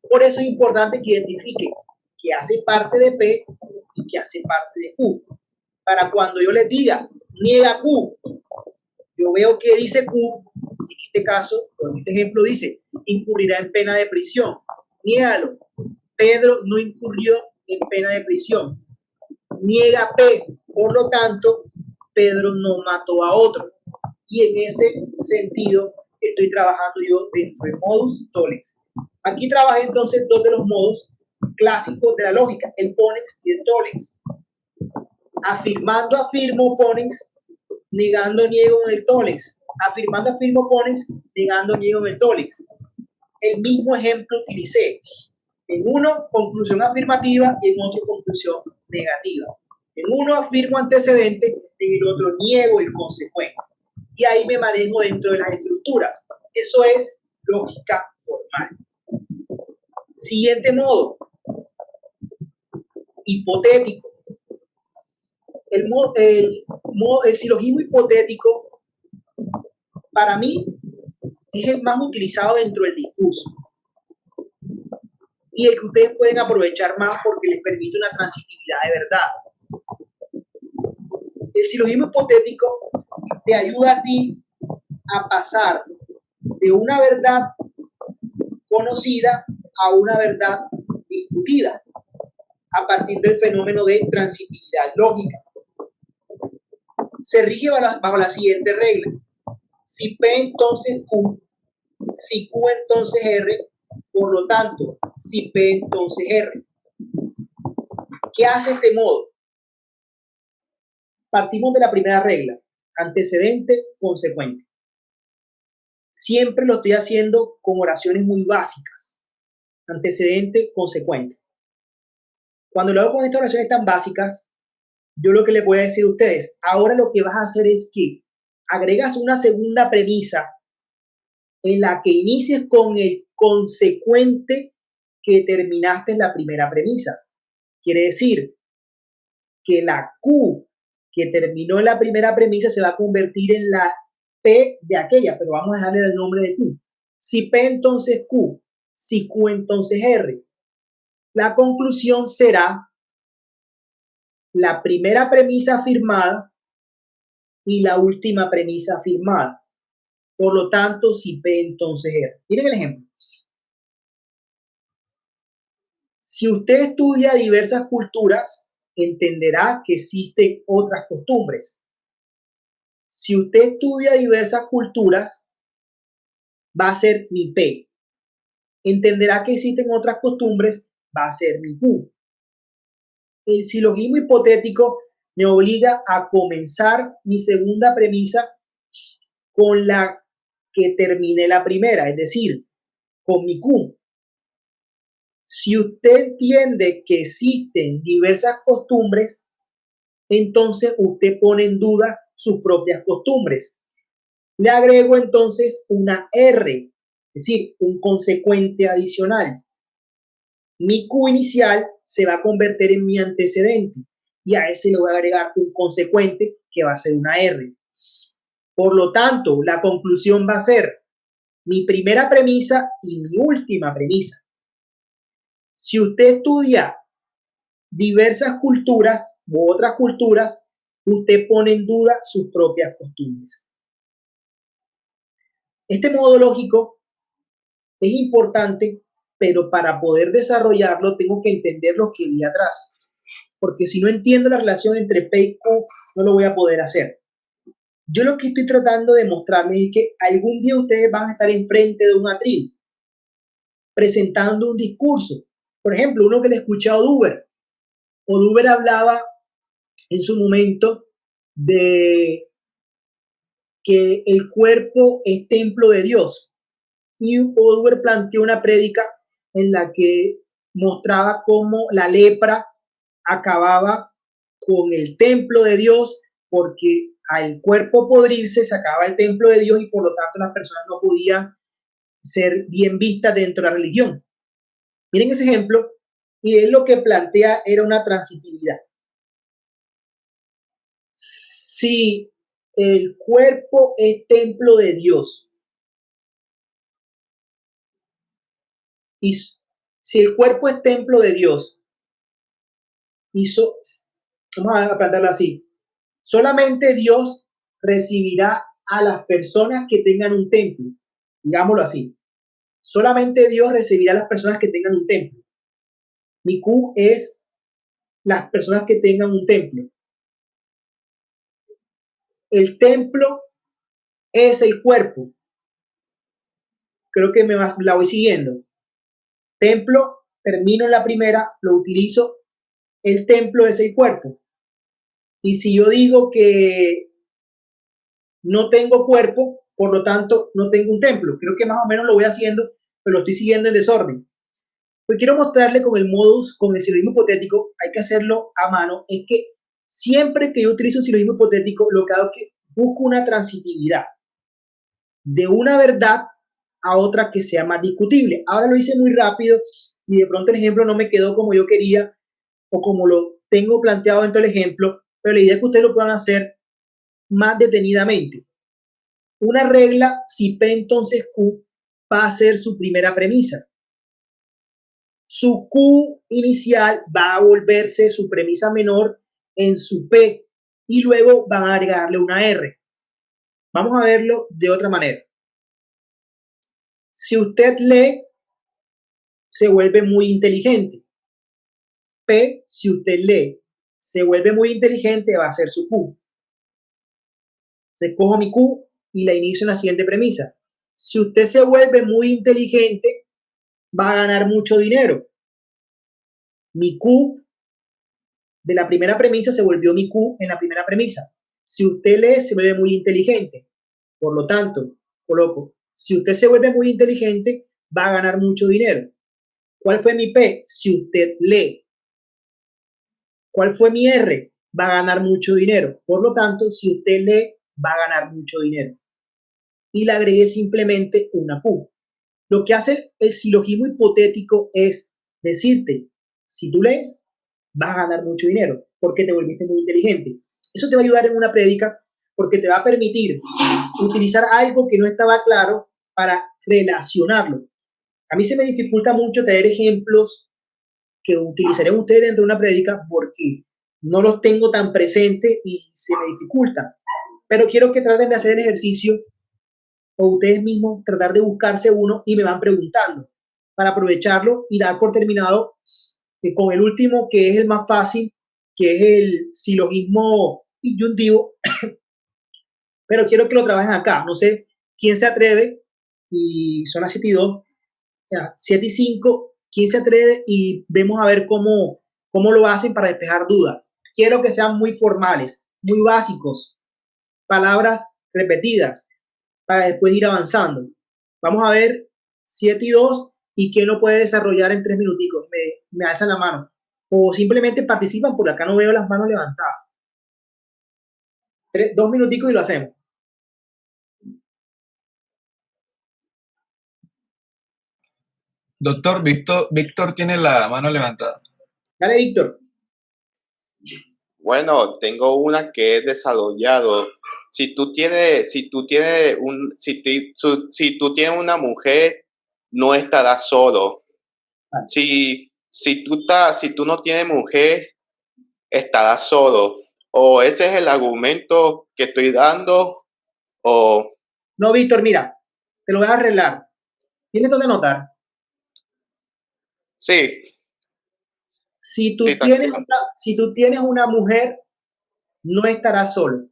[SPEAKER 2] Por eso es importante que identifique que hace parte de P y que hace parte de Q. Para cuando yo les diga, niega Q, yo veo que dice Q, en este caso, o en este ejemplo dice, incurrirá en pena de prisión. Niégalo. Pedro no incurrió en pena de prisión. Niega P, por lo tanto, Pedro no mató a otro. Y en ese sentido estoy trabajando yo dentro de modus tollens. Aquí trabajé entonces dos de los modos clásicos de la lógica, el ponens y el tollens. Afirmando, afirmo, ponens, negando, niego en el tollens. Afirmando, afirmo, ponens, negando, niego en el tollens. El mismo ejemplo utilicé. En uno, conclusión afirmativa y en otro, conclusión negativa. En uno afirmo antecedente, en el otro niego el consecuente. Y ahí me manejo dentro de las estructuras. Eso es lógica formal. Siguiente modo. Hipotético. El silogismo hipotético, para mí, es el más utilizado dentro del discurso. Y el que ustedes pueden aprovechar más porque les permite una transitividad de verdad. El silogismo hipotético te ayuda a ti a pasar de una verdad conocida a una verdad discutida a partir del fenómeno de transitividad lógica. Se rige bajo la siguiente regla. Si P entonces Q, si Q entonces R, por lo tanto, si P entonces R. ¿Qué hace este modo? Partimos de la primera regla, antecedente, consecuente. Siempre lo estoy haciendo con oraciones muy básicas. Antecedente, consecuente. Cuando lo hago con estas oraciones tan básicas, yo lo que les voy a decir a ustedes, ahora lo que vas a hacer es que agregas una segunda premisa en la que inicies con el consecuente que terminaste en la primera premisa. Quiere decir, que la Q que terminó en la primera premisa se va a convertir en la P de aquella, pero vamos a dejarle el nombre de Q. Si P entonces Q, si Q entonces R. La conclusión será la primera premisa afirmada y la última premisa afirmada. Por lo tanto, si P entonces R. Miren el ejemplo. Si usted estudia diversas culturas, entenderá que existen otras costumbres. Si usted estudia diversas culturas, va a ser mi P. Entenderá que existen otras costumbres, va a ser mi Q. El silogismo hipotético me obliga a comenzar mi segunda premisa con la que terminé la primera, es decir, con mi Q. Si usted entiende que existen diversas costumbres, entonces usted pone en duda sus propias costumbres. Le agrego entonces una R, es decir, un consecuente adicional. Mi Q inicial se va a convertir en mi antecedente y a ese le voy a agregar un consecuente que va a ser una R. Por lo tanto, la conclusión va a ser mi primera premisa y mi última premisa. Si usted estudia diversas culturas u otras culturas, usted pone en duda sus propias costumbres. Este modo lógico es importante, pero para poder desarrollarlo tengo que entender lo que vi atrás. Porque si no entiendo la relación entre P y Q, no lo voy a poder hacer. Yo lo que estoy tratando de mostrarles es que algún día ustedes van a estar enfrente de un atril, presentando un discurso. Por ejemplo, uno que le escuché a Oduber. Oduber hablaba en su momento de que el cuerpo es templo de Dios. Y Oduber planteó una prédica en la que mostraba cómo la lepra acababa con el templo de Dios, porque al cuerpo podrirse se acababa el templo de Dios y por lo tanto las personas no podían ser bien vistas dentro de la religión. Miren ese ejemplo, y él lo que plantea era una transitividad. Si el cuerpo es templo de Dios, y si el cuerpo es templo de Dios, vamos a plantearlo así, solamente Dios recibirá a las personas que tengan un templo, digámoslo así. Solamente Dios recibirá a las personas que tengan un templo. Mi Q es las personas que tengan un templo. El templo es el cuerpo. Creo que la voy siguiendo. Templo, termino en la primera, lo utilizo. El templo es el cuerpo. Y si yo digo que no tengo cuerpo, por lo tanto no tengo un templo. Creo que más o menos lo voy haciendo, pero lo estoy siguiendo en desorden. Pues quiero mostrarle con el modus, con el silogismo hipotético, hay que hacerlo a mano, es que siempre que yo utilizo un silogismo hipotético, lo que hago es que busco una transitividad de una verdad a otra que sea más discutible. Ahora lo hice muy rápido y de pronto el ejemplo no me quedó como yo quería o como lo tengo planteado dentro del ejemplo, pero la idea es que ustedes lo puedan hacer más detenidamente. Una regla, si P entonces Q, va a ser su primera premisa. Su Q inicial va a volverse su premisa menor en su P y luego van a agregarle una R. Vamos a verlo de otra manera. Si usted lee, se vuelve muy inteligente. P, si usted lee, se vuelve muy inteligente, va a ser su Q. Entonces cojo mi Q y la inicio en la siguiente premisa. Si usted se vuelve muy inteligente, va a ganar mucho dinero. Mi Q de la primera premisa se volvió mi Q en la primera premisa. Si usted lee, se vuelve muy inteligente. Por lo tanto, coloco, si usted se vuelve muy inteligente, va a ganar mucho dinero. ¿Cuál fue mi P? Si usted lee. ¿Cuál fue mi R? Va a ganar mucho dinero. Por lo tanto, si usted lee, va a ganar mucho dinero. Y le agregué simplemente una Q. Lo que hace el silogismo hipotético es decirte, si tú lees, vas a ganar mucho dinero porque te volviste muy inteligente. Eso te va a ayudar en una prédica porque te va a permitir utilizar algo que no estaba claro para relacionarlo. A mí se me dificulta mucho traer ejemplos que utilizarían ustedes dentro de una prédica porque no los tengo tan presentes y se me dificulta. Pero quiero que traten de hacer el ejercicio o ustedes mismos tratar de buscarse uno y me van preguntando para aprovecharlo y dar por terminado que con el último, que es el más fácil, que es el silogismo inyuntivo, pero quiero que lo trabajen acá. No sé quién se atreve, y son las 7 y 2, 7 y 5, quién se atreve y vemos a ver cómo lo hacen para despejar dudas. Quiero que sean muy formales, muy básicos, palabras repetidas, para después ir avanzando. Vamos a ver 7 y 2 y quién lo puede desarrollar en 3 minuticos. Me alzan la mano. O simplemente participan, porque acá no veo las manos levantadas. 2 minuticos y lo hacemos.
[SPEAKER 6] Doctor, Víctor tiene la mano levantada.
[SPEAKER 2] Dale, Víctor.
[SPEAKER 13] Bueno, tengo una que es desarrollado. Si tú tienes una mujer, no estarás solo. Si tú no tienes mujer, estarás solo. O ese es el argumento que estoy dando, o...
[SPEAKER 2] No, Víctor, mira, te lo voy a arreglar. ¿Tienes dónde anotar?
[SPEAKER 13] Sí.
[SPEAKER 2] Si tú tienes una mujer, no estarás solo.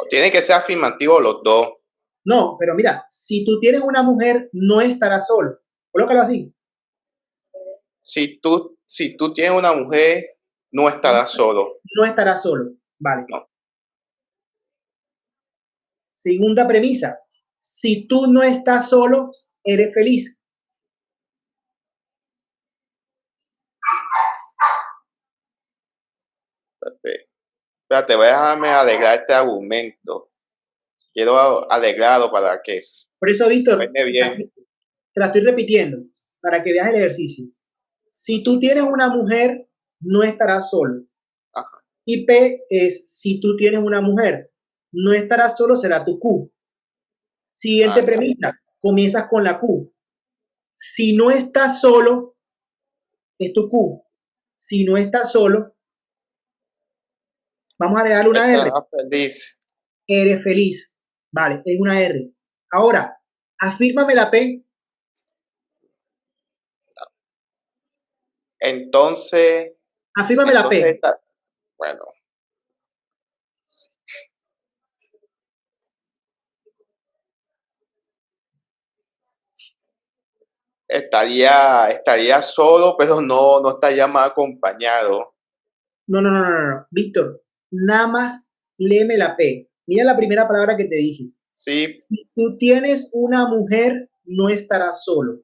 [SPEAKER 13] Tiene que ser afirmativo los dos.
[SPEAKER 2] No, pero mira, si tú tienes una mujer, no estarás solo. Colócalo así.
[SPEAKER 13] Si tú tienes una mujer, no estarás solo.
[SPEAKER 2] No estarás solo. Vale.
[SPEAKER 13] No.
[SPEAKER 2] Segunda premisa. Si tú no estás solo, eres feliz.
[SPEAKER 13] Espérate, voy a dejarme alegrar este argumento. Quiero alegrarlo para que
[SPEAKER 2] por eso, Víctor,
[SPEAKER 13] suene bien.
[SPEAKER 2] te la estoy repitiendo para que veas el ejercicio. Si tú tienes una mujer, no estarás solo.
[SPEAKER 13] Ajá.
[SPEAKER 2] Y P es, si tú tienes una mujer, no estarás solo, será tu Q. Siguiente premisa, comienzas con la Q. Si no estás solo, es tu Q. Si no estás solo, vamos a agregarle una R.
[SPEAKER 13] Feliz.
[SPEAKER 2] Eres feliz. Vale, es una R. Ahora, afírmame la P.
[SPEAKER 13] Entonces.
[SPEAKER 2] Afírmame la P.
[SPEAKER 13] Bueno. Estaría solo, pero no estaría más acompañado.
[SPEAKER 2] No. Víctor, nada más léeme la P. Mira la primera palabra que te dije.
[SPEAKER 13] Sí.
[SPEAKER 2] Si tú tienes una mujer, no estarás solo.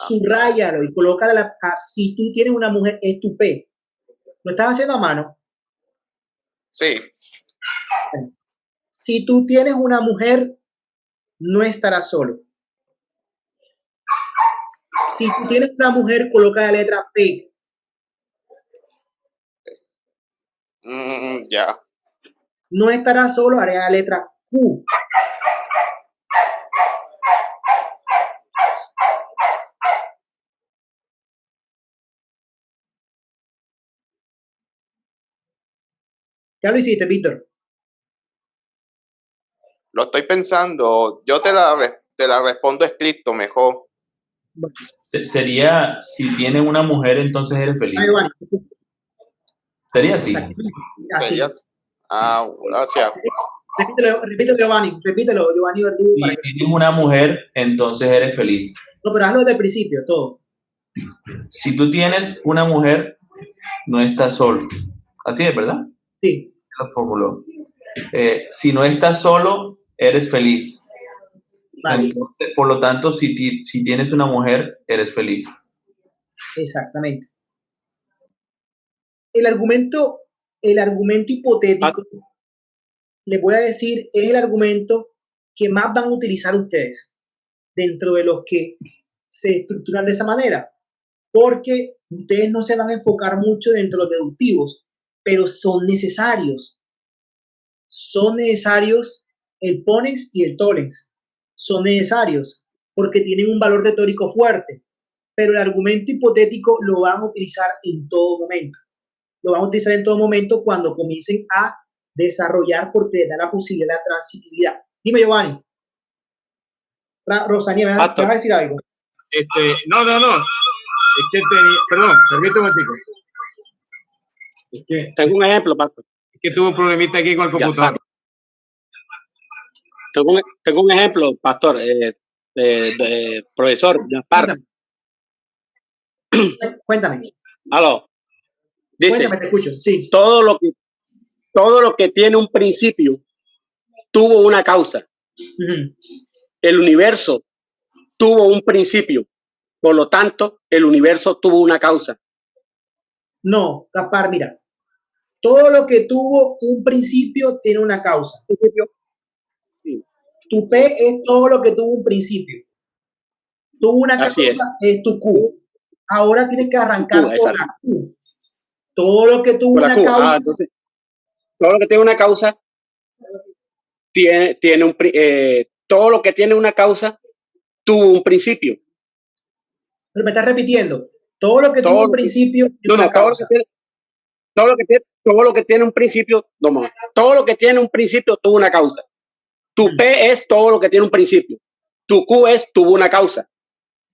[SPEAKER 2] Subráyalo y colócala si tú tienes una mujer, es tu P. ¿Lo estás haciendo a mano?
[SPEAKER 13] Sí.
[SPEAKER 2] Si tú tienes una mujer, no estarás solo. Si tú tienes una mujer, coloca la letra P.
[SPEAKER 13] Ya.
[SPEAKER 2] No estarás solo, haré la letra Q. Ya lo hiciste, Víctor.
[SPEAKER 13] Lo estoy pensando. Yo te la respondo estricto mejor.
[SPEAKER 9] Sería, si tienes una mujer, entonces eres feliz. Sería así.
[SPEAKER 2] Así.
[SPEAKER 13] Gracias.
[SPEAKER 2] Repítelo, Giovanni Verdugo.
[SPEAKER 9] Si tienes una mujer, entonces eres feliz.
[SPEAKER 2] No, pero hazlo desde el principio, todo.
[SPEAKER 9] Si tú tienes una mujer, no estás solo. Así es, ¿verdad?
[SPEAKER 2] Sí.
[SPEAKER 9] Lo formuló. Si no estás solo, eres feliz. Vale. Entonces, por lo tanto, si tienes una mujer, eres feliz.
[SPEAKER 2] Exactamente. El argumento hipotético, les voy a decir, es el argumento que más van a utilizar ustedes dentro de los que se estructuran de esa manera. porque ustedes no se van a enfocar mucho dentro de los deductivos, pero son necesarios. Son necesarios el ponens y el tollens. Son necesarios porque tienen un valor retórico fuerte, pero el argumento hipotético lo van a utilizar en todo momento. Lo van a utilizar en todo momento cuando comiencen a desarrollar, porque les da la posibilidad de la transitividad. Dime, Giovanni. Rosanía, ¿me vas a decir algo?
[SPEAKER 12] No. Es que perdón, permítame un momentico. Es que,
[SPEAKER 10] tengo un ejemplo, Pastor.
[SPEAKER 12] Es que tuve un problemita aquí con el computador.
[SPEAKER 10] Tengo un ejemplo, Pastor, de profesor Gaspar.
[SPEAKER 2] Cuéntame.
[SPEAKER 10] Aló. Dice,
[SPEAKER 2] Cuéntame, te escucho. Sí.
[SPEAKER 10] Todo lo que tiene un principio tuvo una causa. El universo tuvo un principio. Por lo tanto, el universo tuvo una causa.
[SPEAKER 2] No, Gaspar, mira. Todo lo que tuvo un principio tiene una causa.
[SPEAKER 10] Sí.
[SPEAKER 2] Tu P es todo lo que tuvo un principio. Tuvo una causa, es tu Q. Ahora tienes que arrancar por la Q. Todo lo que tuvo una causa.
[SPEAKER 10] Entonces, todo lo que tiene una causa tiene un todo lo que tiene una causa tuvo un principio.
[SPEAKER 2] Pero me estás repitiendo. Todo lo que tuvo un principio tiene una causa.
[SPEAKER 10] Todo lo que tiene un principio, todo lo que tiene un principio tuvo una causa. Tu P es todo lo que tiene un principio. Tu Q es tuvo una causa.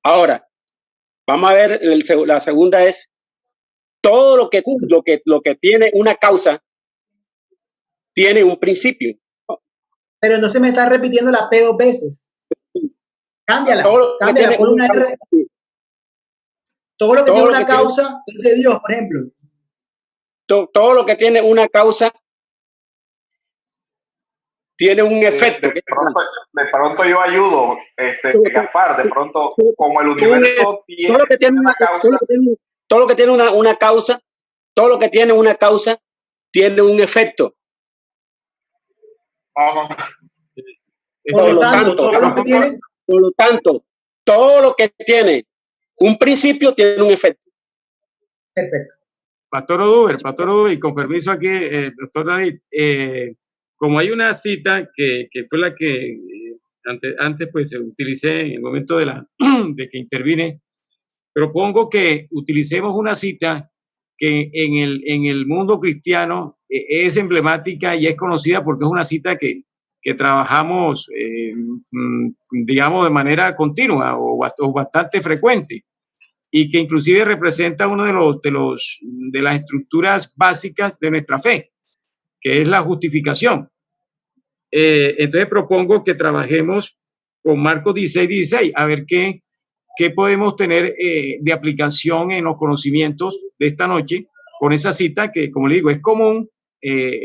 [SPEAKER 10] Ahora, vamos a ver, la segunda es todo lo que tiene una causa tiene un principio.
[SPEAKER 2] Pero no se me está repitiendo la P dos veces. Cámbiala. Cámbiala. Pon una R. Todo lo que tiene una causa es de Dios, por ejemplo.
[SPEAKER 10] Todo lo que tiene una causa tiene un efecto.
[SPEAKER 1] De pronto yo ayudo, Gaspar, de pronto, como el universo tiene
[SPEAKER 10] todo lo que tiene una causa, todo lo que tiene una causa, todo lo que tiene una causa tiene un efecto. Por lo tanto, todo lo que tiene un principio tiene un efecto.
[SPEAKER 2] Perfecto.
[SPEAKER 12] Pastor Oduber, y con permiso aquí, doctor David, como hay una cita que fue la que antes pues utilicé en el momento de que intervine, propongo que utilicemos una cita que en el mundo cristiano es emblemática y es conocida porque es una cita que trabajamos, digamos, de manera continua o bastante frecuente, y que inclusive representa uno de las estructuras básicas de nuestra fe, que es la justificación. Entonces propongo que trabajemos con Marcos 16:16, a ver qué podemos tener de aplicación en los conocimientos de esta noche con esa cita que, como le digo, es común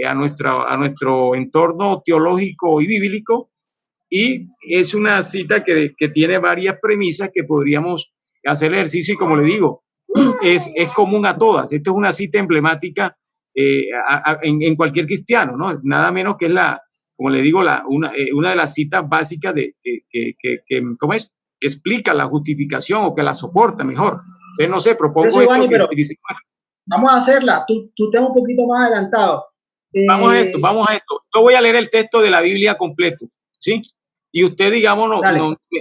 [SPEAKER 12] a nuestro entorno teológico y bíblico, y es una cita que tiene varias premisas que podríamos hacer el ejercicio, y como le digo, es común a todas. Esta es una cita emblemática en cualquier cristiano, ¿no? Nada menos que es como le digo, una de las citas básicas ¿cómo es? Que explica la justificación o que la soporta mejor. Entonces, no sé, propongo
[SPEAKER 2] Giovanni,
[SPEAKER 12] esto.
[SPEAKER 2] Vamos a hacerla. Tú estás un poquito más adelantado.
[SPEAKER 12] Vamos a esto. Yo voy a leer el texto de la Biblia completo, ¿sí? Y usted, digamos,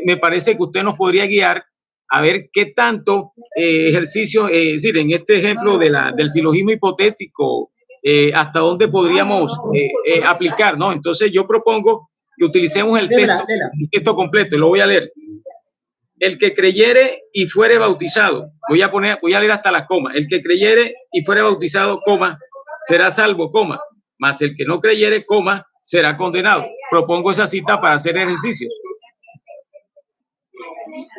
[SPEAKER 12] me parece que usted nos podría guiar a ver qué tanto ejercicio, es decir, en este ejemplo del silogismo hipotético, hasta dónde podríamos aplicar, ¿no? Entonces yo propongo que utilicemos el texto completo, y lo voy a leer. El que creyere y fuere bautizado, voy a leer hasta las comas. El que creyere y fuere bautizado, coma, será salvo, coma, mas el que no creyere, coma, será condenado. Propongo esa cita para hacer ejercicios,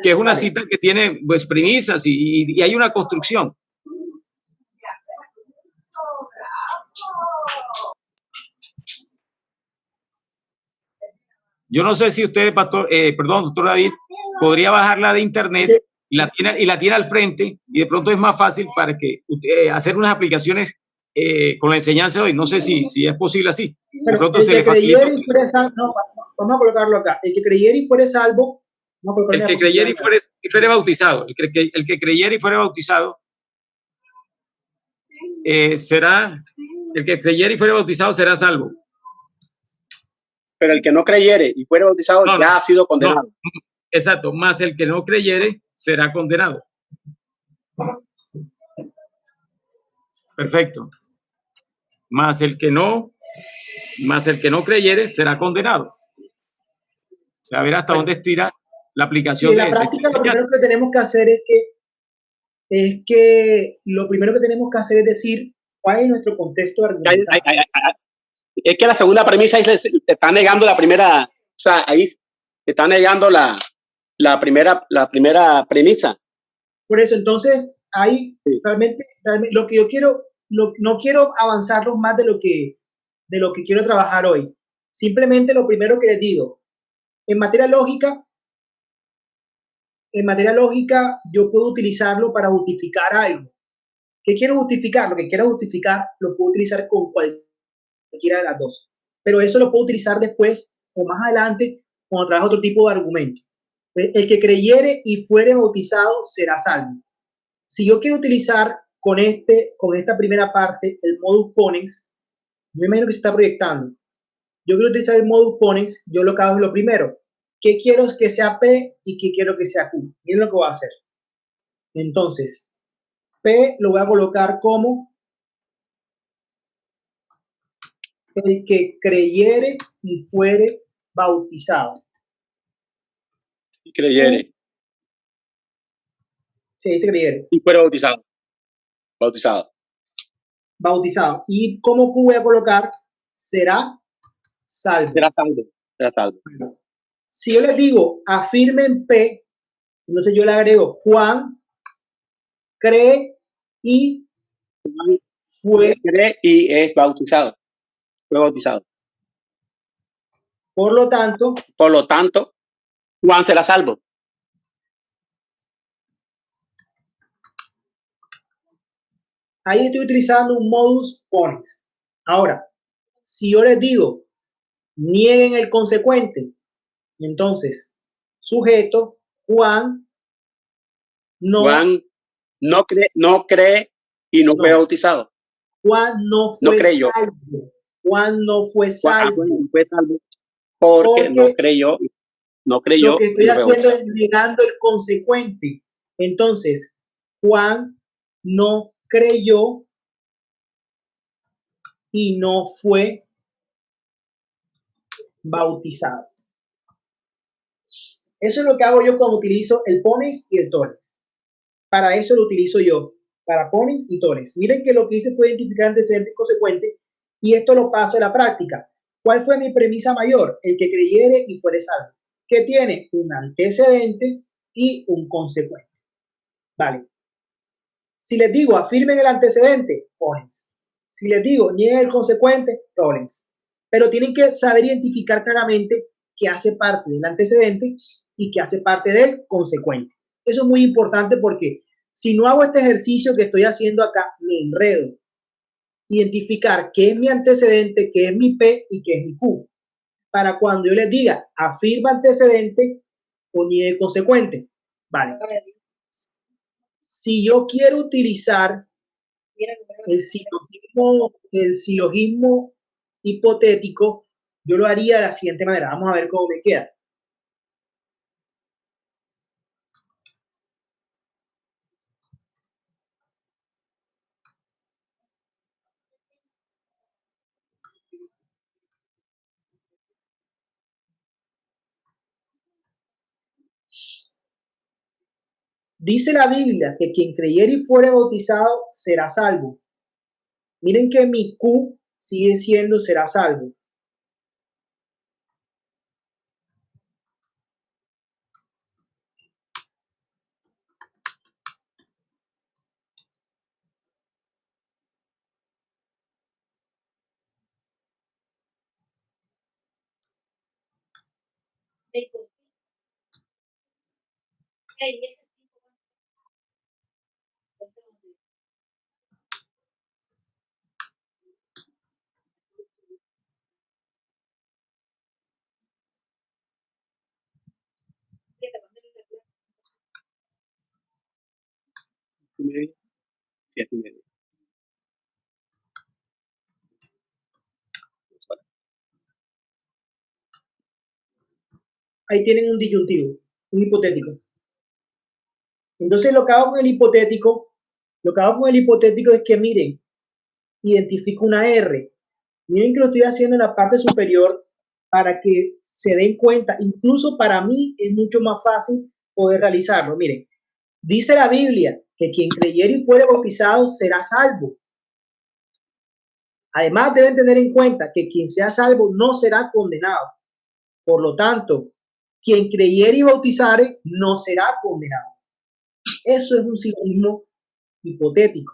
[SPEAKER 12] que es una cita que tiene pues premisas y hay una construcción. Yo no sé si usted, doctor David, podría bajarla de internet y la tiene al frente, y de pronto es más fácil para que hacer unas aplicaciones con la enseñanza de hoy. No sé si es posible así. De pronto se le facilita.
[SPEAKER 2] Vamos a colocarlo acá. El que creyera y fuere salvo No, pero
[SPEAKER 12] el que creyera y fuere bautizado, el que creyera y fuera bautizado, será, el que creyera y fuera bautizado será salvo.
[SPEAKER 10] Pero el que no creyere y fuere bautizado ya ha sido condenado.
[SPEAKER 12] No, exacto, más el que no creyere será condenado. Perfecto. Más el que no creyere será condenado. A ver hasta dónde estira la aplicación.
[SPEAKER 2] Sí, en la práctica lo primero que tenemos que hacer lo primero que tenemos que hacer es decir cuál es nuestro contexto de argumentar.
[SPEAKER 10] Es que la segunda premisa ahí se está negando la primera, o sea, ahí se está negando la primera premisa.
[SPEAKER 2] Por eso, entonces, ahí realmente lo que yo quiero, no quiero avanzarlo más de lo que quiero trabajar hoy. Simplemente lo primero que les digo, en materia lógica yo puedo utilizarlo para justificar algo. ¿Qué quiero justificar? Lo que quiero justificar lo puedo utilizar con cualquiera de las dos. Pero eso lo puedo utilizar después o más adelante cuando trabaje otro tipo de argumento. El que creyere y fuere bautizado será salvo. Si yo quiero utilizar con esta primera parte el modus ponens, yo me imagino que se está proyectando. Yo quiero utilizar el modus ponens, yo lo que hago es lo primero. ¿Qué quiero que sea P y qué quiero que sea Q? Miren lo que voy a hacer. Entonces, P lo voy a colocar como el que creyere y fuere bautizado.
[SPEAKER 10] Y creyere.
[SPEAKER 2] Sí, dice creyere.
[SPEAKER 10] Y fuere bautizado.
[SPEAKER 2] Bautizado. Y como Q voy a colocar será salvo.
[SPEAKER 10] Será salvo.
[SPEAKER 2] Si yo les digo afirmen P, entonces yo le agrego Juan cree y
[SPEAKER 10] cree y es bautizado. Fue bautizado.
[SPEAKER 2] Por lo tanto,
[SPEAKER 10] Juan será salvo.
[SPEAKER 2] Ahí estoy utilizando un modus ponens. Ahora, si yo les digo nieguen el consecuente, entonces sujeto Juan no
[SPEAKER 10] cree y no fue bautizado.
[SPEAKER 2] Juan no fue salvo. Juan no fue salvo.
[SPEAKER 10] Porque no creyó.
[SPEAKER 2] Lo que estoy haciendo es negando el consecuente. Entonces, Juan no creyó y no fue bautizado. Eso es lo que hago yo cuando utilizo el ponens y el tones. Para eso lo utilizo yo, para ponens y tones. Miren que lo que hice fue identificar antecedente y consecuente, y esto lo paso a la práctica. ¿Cuál fue mi premisa mayor? El que creyere y fuere salvo, que tiene un antecedente y un consecuente. Vale. Si les digo afirmen el antecedente, ponens. Si les digo nieguen el consecuente, tones. Pero tienen que saber identificar claramente qué hace parte del antecedente y qué hace parte del consecuente. Eso es muy importante porque si no hago este ejercicio que estoy haciendo acá, me enredo. Identificar qué es mi antecedente, qué es mi P y qué es mi Q. Para cuando yo les diga afirma antecedente o niegue consecuente. Vale. Si yo quiero utilizar el silogismo hipotético, yo lo haría de la siguiente manera. Vamos a ver cómo me queda. Dice la Biblia que quien creyere y fuere bautizado será salvo. Miren que mi Q sigue siendo será salvo.
[SPEAKER 10] 7:30. 7:30.
[SPEAKER 2] Ahí tienen un disyuntivo, un hipotético. Entonces lo que hago con el hipotético es que miren, identifico una R. Miren que lo estoy haciendo en la parte superior para que se den cuenta. Incluso para mí es mucho más fácil poder realizarlo. Miren, dice la Biblia que quien creyere y fuere bautizado será salvo. Además deben tener en cuenta que quien sea salvo no será condenado. Por lo tanto, quien creyere y bautizare no será condenado. Eso es un silogismo hipotético.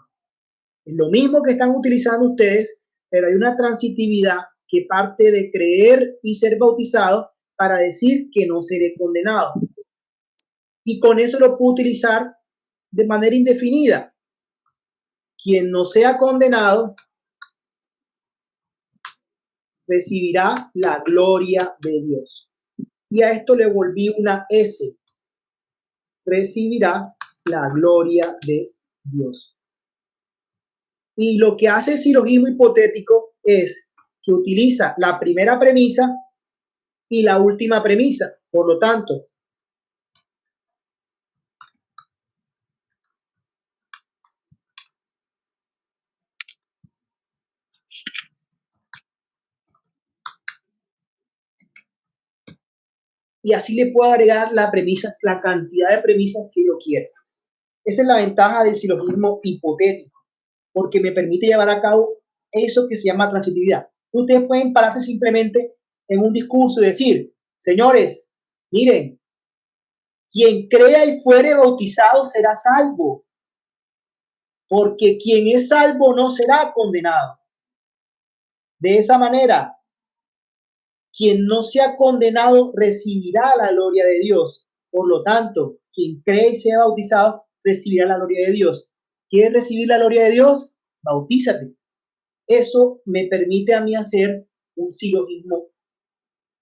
[SPEAKER 2] Es lo mismo que están utilizando ustedes, pero hay una transitividad que parte de creer y ser bautizado para decir que no seré condenado. Y con eso lo puedo utilizar de manera indefinida. Quien no sea condenado recibirá la gloria de Dios. Y a esto le volví una S. Recibirá la gloria de Dios. Y lo que hace el silogismo hipotético es que utiliza la primera premisa y la última premisa. Por lo tanto, y así le puedo agregar la premisa, la cantidad de premisas que yo quiera. Esa es la ventaja del silogismo hipotético, porque me permite llevar a cabo eso que se llama transitividad. Ustedes pueden pararse simplemente en un discurso y decir, señores, miren, quien crea y fuere bautizado será salvo, porque quien es salvo no será condenado. De esa manera, quien no sea condenado recibirá la gloria de Dios. Por lo tanto, quien cree y sea bautizado recibirá la gloria de Dios. ¿Quieres recibir la gloria de Dios? Bautízate. Eso me permite a mí hacer un silogismo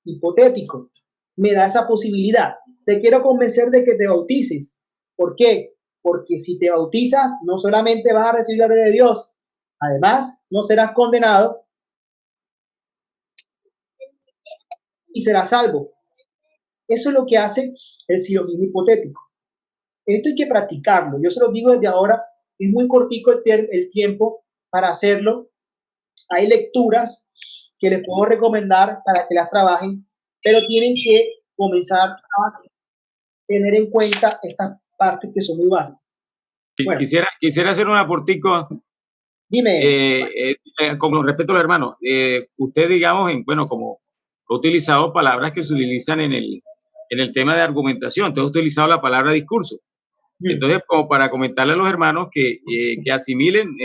[SPEAKER 2] hipotético. Me da esa posibilidad. Te quiero convencer de que te bautices. ¿Por qué? Porque si te bautizas, no solamente vas a recibir la gloria de Dios, además no serás condenado y serás salvo. Eso es lo que hace el silogismo hipotético. Esto hay que practicarlo. Yo se lo digo desde ahora, es muy cortico el tiempo para hacerlo. Hay lecturas que les puedo recomendar para que las trabajen, pero tienen que comenzar a tener en cuenta estas partes que son muy básicas.
[SPEAKER 12] Bueno. Quisiera hacer un aportico.
[SPEAKER 2] Dime.
[SPEAKER 12] Con respecto a los hermanos, usted, digamos, como ha utilizado palabras que se utilizan en el tema de argumentación, entonces ha utilizado la palabra discurso. Entonces, como para comentarle a los hermanos que asimilen,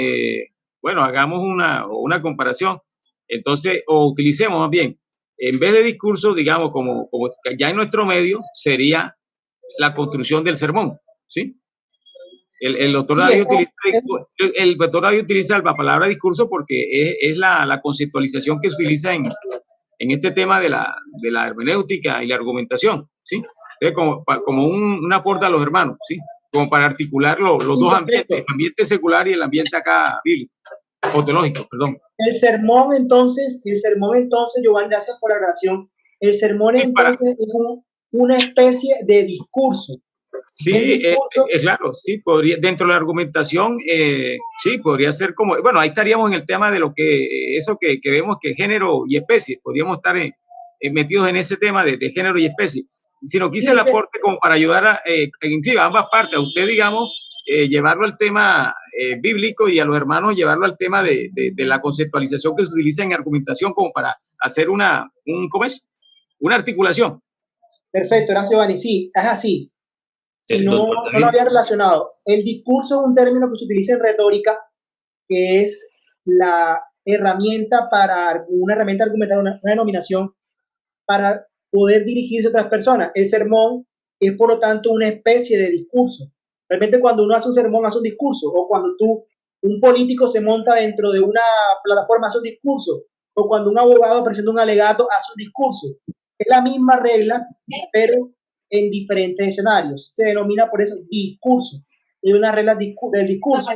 [SPEAKER 12] hagamos una comparación. Entonces, o utilicemos más bien, en vez de discurso, digamos, como ya en nuestro medio, sería la construcción del sermón, ¿sí? El doctor David utiliza la palabra discurso porque es la conceptualización que se utiliza en este tema de la hermenéutica y la argumentación, ¿sí? Entonces, como un aporte a los hermanos, ¿sí? Como para articular los dos ambientes, el ambiente secular y el ambiente acá bíblico, o teológico, perdón.
[SPEAKER 2] El sermón entonces, Giovanni, gracias por la oración. El sermón entonces es una especie de discurso.
[SPEAKER 12] Sí, claro, sí, podría, dentro de la argumentación, sí, podría ser como, ahí estaríamos en el tema de lo que, eso que vemos que género y especie, podríamos estar metidos en ese tema de género y especie. Si no quise el aporte como para ayudar a ambas partes, a usted, digamos, llevarlo al tema bíblico y a los hermanos llevarlo al tema de la conceptualización que se utiliza en argumentación como para hacer una articulación.
[SPEAKER 2] Perfecto, gracias, Giovanni. Sí, es así. Si no lo había relacionado. El discurso es un término que se utiliza en retórica, que es la herramienta para una herramienta argumental, una denominación para poder dirigirse a otras personas. El sermón es, por lo tanto, una especie de discurso. Realmente cuando uno hace un sermón, hace un discurso, o cuando un político se monta dentro de una plataforma, hace un discurso, o cuando un abogado presenta un alegato, hace un discurso. Es la misma regla, pero en diferentes escenarios. Se denomina por eso discurso. hay unas reglas del discurso.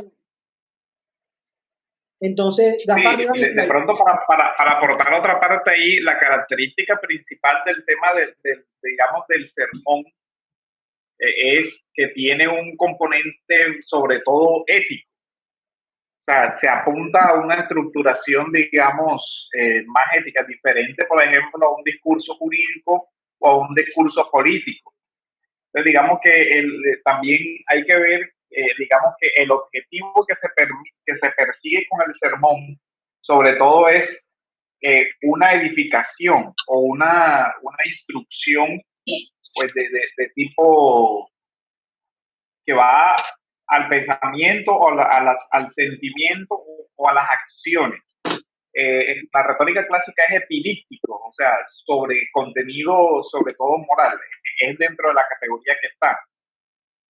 [SPEAKER 2] Entonces, Gaspar,
[SPEAKER 1] de pronto para aportar otra parte ahí, la característica principal del tema digamos, del sermón es que tiene un componente sobre todo ético. O sea, se apunta a una estructuración, digamos, más ética, diferente, por ejemplo, a un discurso jurídico o a un discurso político. Entonces, digamos que también hay que ver, digamos que el objetivo que se persigue con el sermón, sobre todo es una edificación o una instrucción pues de tipo que va al pensamiento o al sentimiento o a las acciones. La retórica clásica es epilíptico, o sea, sobre contenido, sobre todo moral, es dentro de la categoría que está,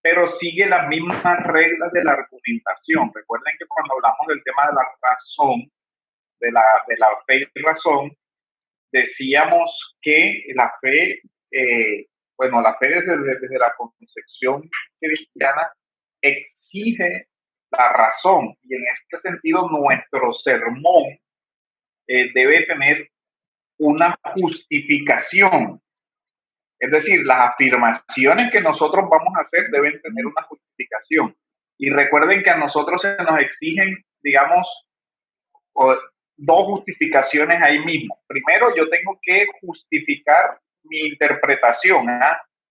[SPEAKER 1] pero sigue las mismas reglas de la argumentación. Recuerden que cuando hablamos del tema de la razón, de la fe y razón, decíamos que la fe, la fe desde la concepción cristiana exige la razón, y en este sentido nuestro sermón debe tener una justificación. Es decir, las afirmaciones que nosotros vamos a hacer deben tener una justificación. Y recuerden que a nosotros se nos exigen, digamos, dos justificaciones ahí mismo. Primero, yo tengo que justificar mi interpretación,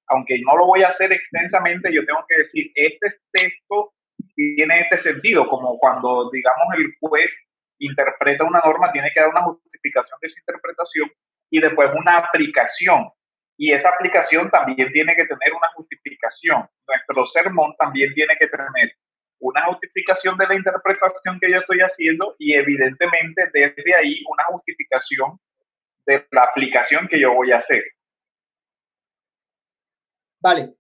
[SPEAKER 1] aunque no lo voy a hacer extensamente, yo tengo que decir, este texto tiene este sentido, como cuando, digamos, el juez interpreta una norma, tiene que dar una justificación de su interpretación y después una aplicación. Y esa aplicación también tiene que tener una justificación. Nuestro sermón también tiene que tener una justificación de la interpretación que yo estoy haciendo y evidentemente desde ahí una justificación de la aplicación que yo voy a hacer.
[SPEAKER 2] Vale,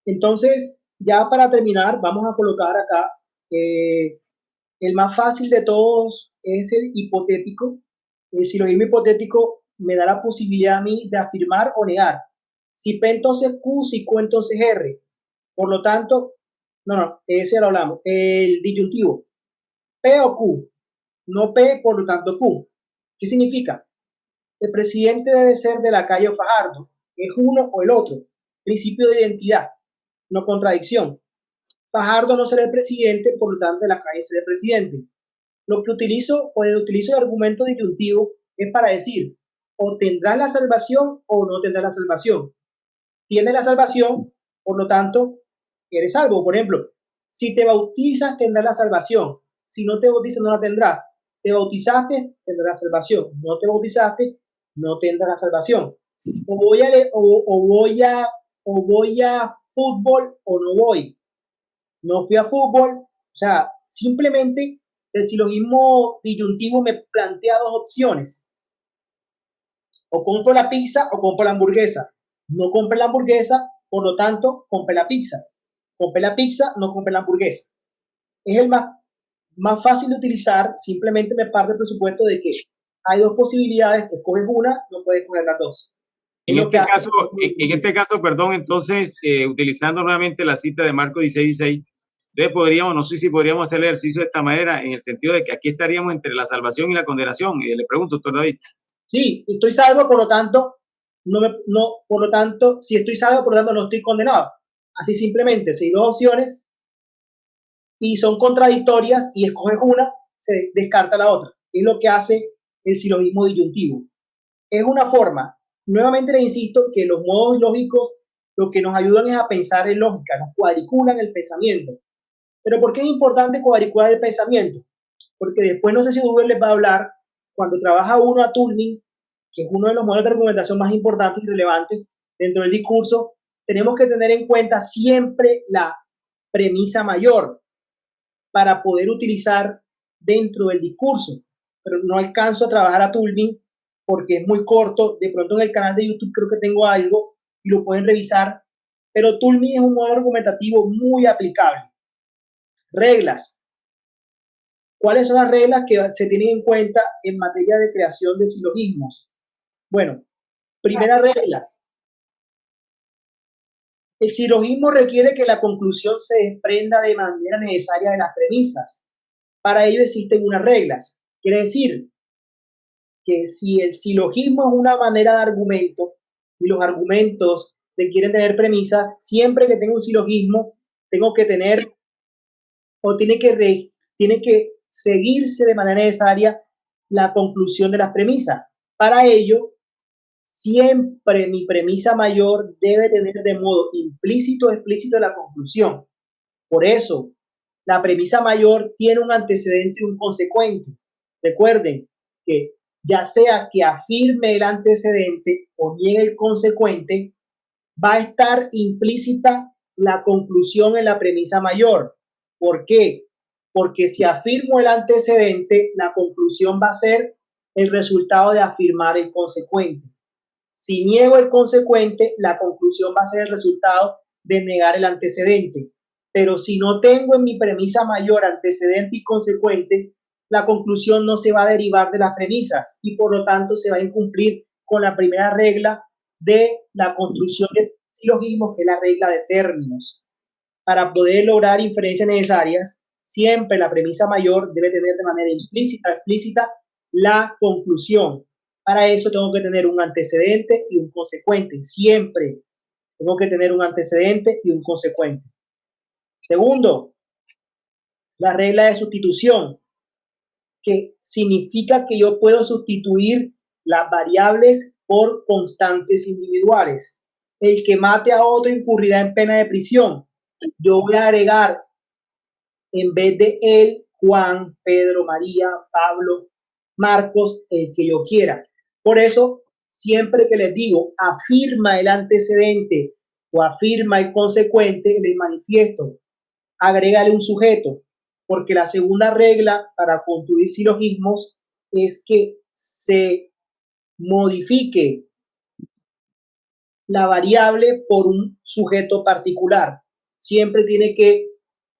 [SPEAKER 2] entonces ya para terminar vamos a colocar acá el más fácil de todos es el hipotético. El silogismo hipotético me da la posibilidad a mí de afirmar o negar. Si P entonces Q, si Q entonces R. Por lo tanto, ese ya lo hablamos. El disyuntivo, P o Q, no P, por lo tanto Q. ¿Qué significa? El presidente debe ser de Lacayo o Fajardo, es uno o el otro. Principio de identidad, no contradicción. Fajardo no será el presidente, por lo tanto Lacayo será el presidente. Lo que utilizo el argumento disyuntivo es para decir, o tendrás la salvación o no tendrás la salvación. Tienes la salvación, por lo tanto, eres salvo. Por ejemplo, si te bautizas, tendrás la salvación. Si no te bautizas, no la tendrás. Te bautizaste, tendrás la salvación. No te bautizaste, no tendrás la salvación. O voy a fútbol o no voy. No fui a fútbol. O sea, simplemente el silogismo disyuntivo me plantea dos opciones. O compro la pizza o compro la hamburguesa. No compré la hamburguesa, por lo tanto, compré la pizza. Compré la pizza, no compré la hamburguesa. Es el más fácil de utilizar, simplemente me parte el presupuesto de que hay dos posibilidades, escoges una, no puedes escoger las dos.
[SPEAKER 12] En este caso, perdón, entonces, utilizando nuevamente la cita de Marcos 16:16, entonces podríamos, no sé si podríamos hacer el ejercicio de esta manera, en el sentido de que aquí estaríamos entre la salvación y la condenación. Y le pregunto, doctor David.
[SPEAKER 2] Sí, estoy salvo, por lo tanto, si estoy salvo, por lo tanto, no estoy condenado. Así simplemente, si hay dos opciones y son contradictorias y escoges una, se descarta la otra. Es lo que hace el silogismo disyuntivo. Es una forma, nuevamente les insisto, que los modos lógicos lo que nos ayudan es a pensar en lógica, nos cuadriculan el pensamiento. Pero ¿por qué es importante cuadricular el pensamiento? Porque después, no sé si Google les va a hablar, cuando trabaja uno a Turing, que es uno de los modelos de argumentación más importantes y relevantes dentro del discurso, tenemos que tener en cuenta siempre la premisa mayor para poder utilizar dentro del discurso. Pero no alcanzo a trabajar a Turing porque es muy corto. De pronto en el canal de YouTube creo que tengo algo y lo pueden revisar. Pero Turing es un modelo argumentativo muy aplicable. Reglas. ¿Cuáles son las reglas que se tienen en cuenta en materia de creación de silogismos? Bueno, primera regla. El silogismo requiere que la conclusión se desprenda de manera necesaria de las premisas. Para ello existen unas reglas. Quiere decir que si el silogismo es una manera de argumento y los argumentos requieren tener premisas, siempre que tengo un silogismo, tengo que tener o tiene que seguirse de manera necesaria la conclusión de las premisas. Para ello, siempre mi premisa mayor debe tener de modo implícito o explícito la conclusión. Por eso, la premisa mayor tiene un antecedente y un consecuente. Recuerden que ya sea que afirme el antecedente o niegue el consecuente, va a estar implícita la conclusión en la premisa mayor. ¿Por qué? Porque si afirmo el antecedente, la conclusión va a ser el resultado de afirmar el consecuente. Si niego el consecuente, la conclusión va a ser el resultado de negar el antecedente. Pero si no tengo en mi premisa mayor antecedente y consecuente, la conclusión no se va a derivar de las premisas y por lo tanto se va a incumplir con la primera regla de la construcción de silogismos, que es la regla de términos. Para poder lograr inferencias necesarias, siempre la premisa mayor debe tener de manera implícita, explícita, la conclusión. Para eso tengo que tener un antecedente y un consecuente. Siempre tengo que tener un antecedente y un consecuente. Segundo, la regla de sustitución, que significa que yo puedo sustituir las variables por constantes individuales. El que mate a otro incurrirá en pena de prisión. Yo voy a agregar, en vez de él, Juan, Pedro, María, Pablo, Marcos, el que yo quiera. Por eso, siempre que les digo, afirma el antecedente o afirma el consecuente, les manifiesto, agrégale un sujeto, porque la segunda regla para construir silogismos es que se modifique la variable por un sujeto particular. Siempre tiene que,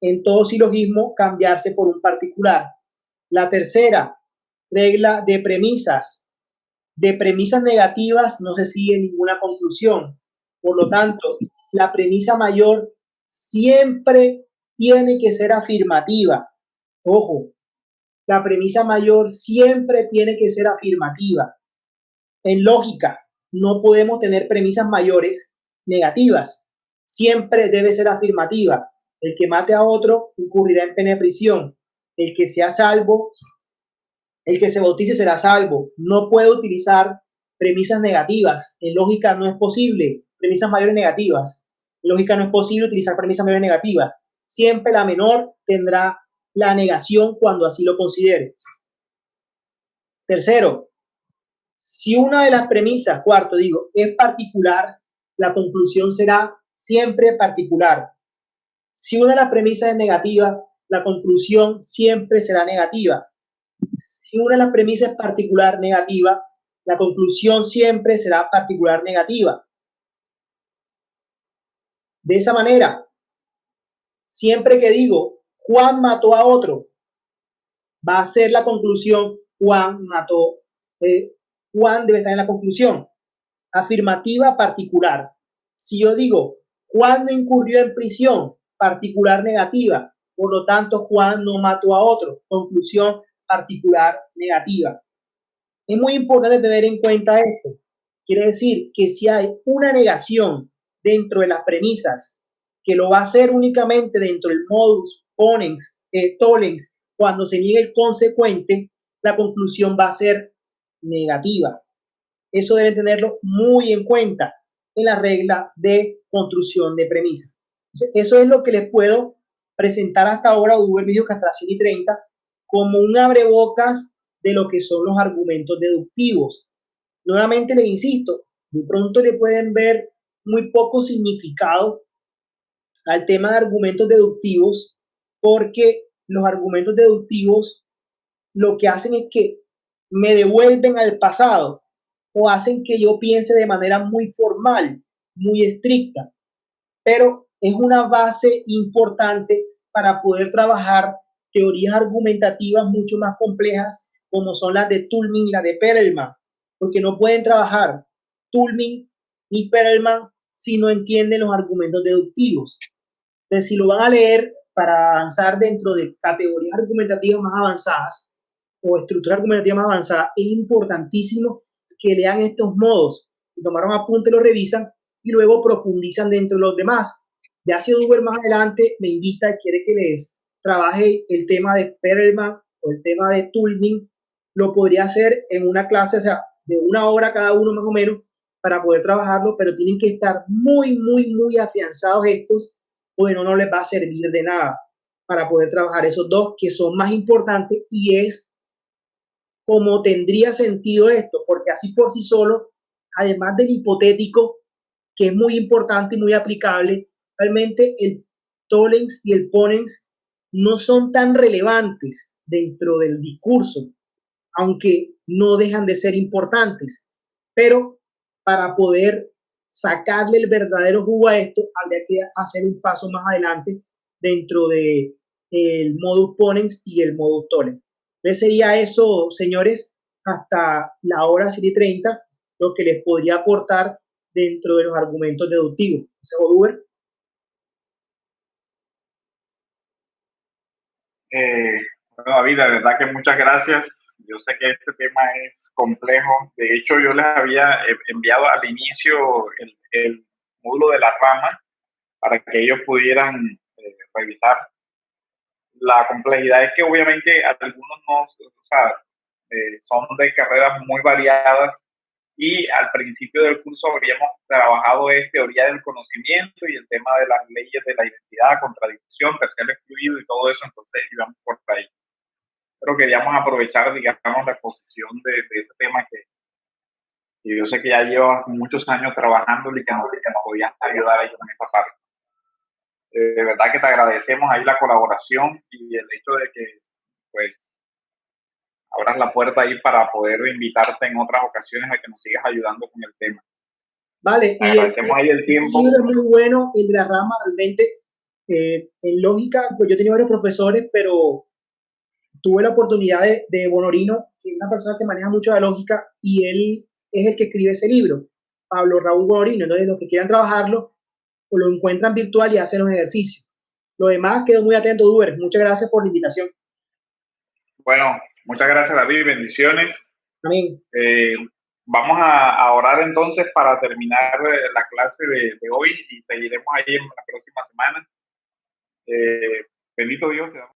[SPEAKER 2] en todo silogismo, cambiarse por un particular. La tercera regla de premisas. De premisas negativas no se sigue ninguna conclusión. Por lo tanto, la premisa mayor siempre tiene que ser afirmativa. Ojo, la premisa mayor siempre tiene que ser afirmativa. En lógica, no podemos tener premisas mayores negativas. Siempre debe ser afirmativa. El que mate a otro incurrirá en pena de prisión. El que sea salvo, el que se bautice será salvo. No puede utilizar premisas negativas. En lógica no es posible. Premisas mayores negativas. En lógica no es posible utilizar premisas mayores negativas. Siempre la menor tendrá la negación cuando así lo considere. Tercero, si una de las premisas, cuarto digo, es particular, la conclusión será siempre particular. Si una de las premisas es negativa, la conclusión siempre será negativa. Si una de las premisas es particular negativa, la conclusión siempre será particular negativa. De esa manera, siempre que digo Juan mató a otro, va a ser la conclusión Juan mató, Juan debe estar en la conclusión. Afirmativa particular. Si yo digo Juan no incurrió en prisión, particular negativa, por lo tanto Juan no mató a otro, conclusión particular negativa. Es muy importante tener en cuenta esto. Quiere decir que si hay una negación dentro de las premisas, que lo va a hacer únicamente dentro del modus ponens, tollens, cuando se niegue el consecuente, la conclusión va a ser negativa. Eso deben tenerlo muy en cuenta en la regla de construcción de premisas. Entonces, eso es lo que les puedo presentar hasta ahora, Uber Video que hasta las 7:30, como un abrebocas de lo que son los argumentos deductivos. Nuevamente les insisto, de pronto le pueden ver muy poco significado al tema de argumentos deductivos, porque los argumentos deductivos lo que hacen es que me devuelven al pasado o hacen que yo piense de manera muy formal, muy estricta, pero es una base importante para poder trabajar teorías argumentativas mucho más complejas como son las de Tullman y las de Perelman, porque no pueden trabajar Tullman ni Perelman si no entienden los argumentos deductivos. Entonces, si lo van a leer para avanzar dentro de categorías argumentativas más avanzadas o estructuras argumentativas más avanzadas, es importantísimo que lean estos modos, tomaron apunte, lo revisan y luego profundizan dentro de los demás. Ya si Oduber más adelante me invita y quiere que les trabaje el tema de Perelman o el tema de Turing, lo podría hacer en una clase, o sea, de 1 hora cada uno más o menos, para poder trabajarlo, pero tienen que estar muy, muy, muy afianzados estos, o no les va a servir de nada para poder trabajar esos dos que son más importantes, y es como tendría sentido esto, porque así por sí solo, además del hipotético, que es muy importante y muy aplicable, realmente el tollens y el ponens no son tan relevantes dentro del discurso, aunque no dejan de ser importantes. Pero para poder sacarle el verdadero jugo a esto, habría que hacer un paso más adelante dentro de el modus ponens y el modus tollens. Entonces sería eso, señores, hasta la hora 7:30, lo que les podría aportar dentro de los argumentos deductivos. Oduber.
[SPEAKER 1] Bueno, David, de verdad que muchas gracias. Yo sé que este tema es complejo. De hecho, yo les había enviado al inicio el módulo de la rama para que ellos pudieran revisar. La complejidad es que obviamente algunos no, o sea, son de carreras muy variadas, y al principio del curso habríamos trabajado teoría del conocimiento y el tema de las leyes de la identidad, contradicción, tercer excluido y todo eso, entonces íbamos por ahí. Pero queríamos aprovechar, digamos, la exposición de ese tema que yo sé que ya llevas muchos años trabajando y que nos podías ayudar ahí con esa parte. De verdad que te agradecemos ahí la colaboración y el hecho de que, pues, abras la puerta ahí para poder invitarte en otras ocasiones a que nos sigas ayudando con el tema.
[SPEAKER 2] Vale, y
[SPEAKER 1] agradecemos ahí el tiempo.
[SPEAKER 2] El libro es muy bueno, el de la rama, realmente. En lógica, pues yo he tenido varios profesores, pero tuve la oportunidad de Bonorino, que es una persona que maneja mucho la lógica, y él es el que escribe ese libro, Pablo Raúl Bonorino. Entonces, los que quieran trabajarlo, o lo encuentran virtual y hacen los ejercicios. Lo demás, quedo muy atento, Duber. Muchas gracias por la invitación.
[SPEAKER 1] Bueno, muchas gracias, David. Bendiciones.
[SPEAKER 2] Amén.
[SPEAKER 1] Vamos a orar entonces para terminar la clase de hoy, y seguiremos ahí en la próxima semana. Bendito Dios.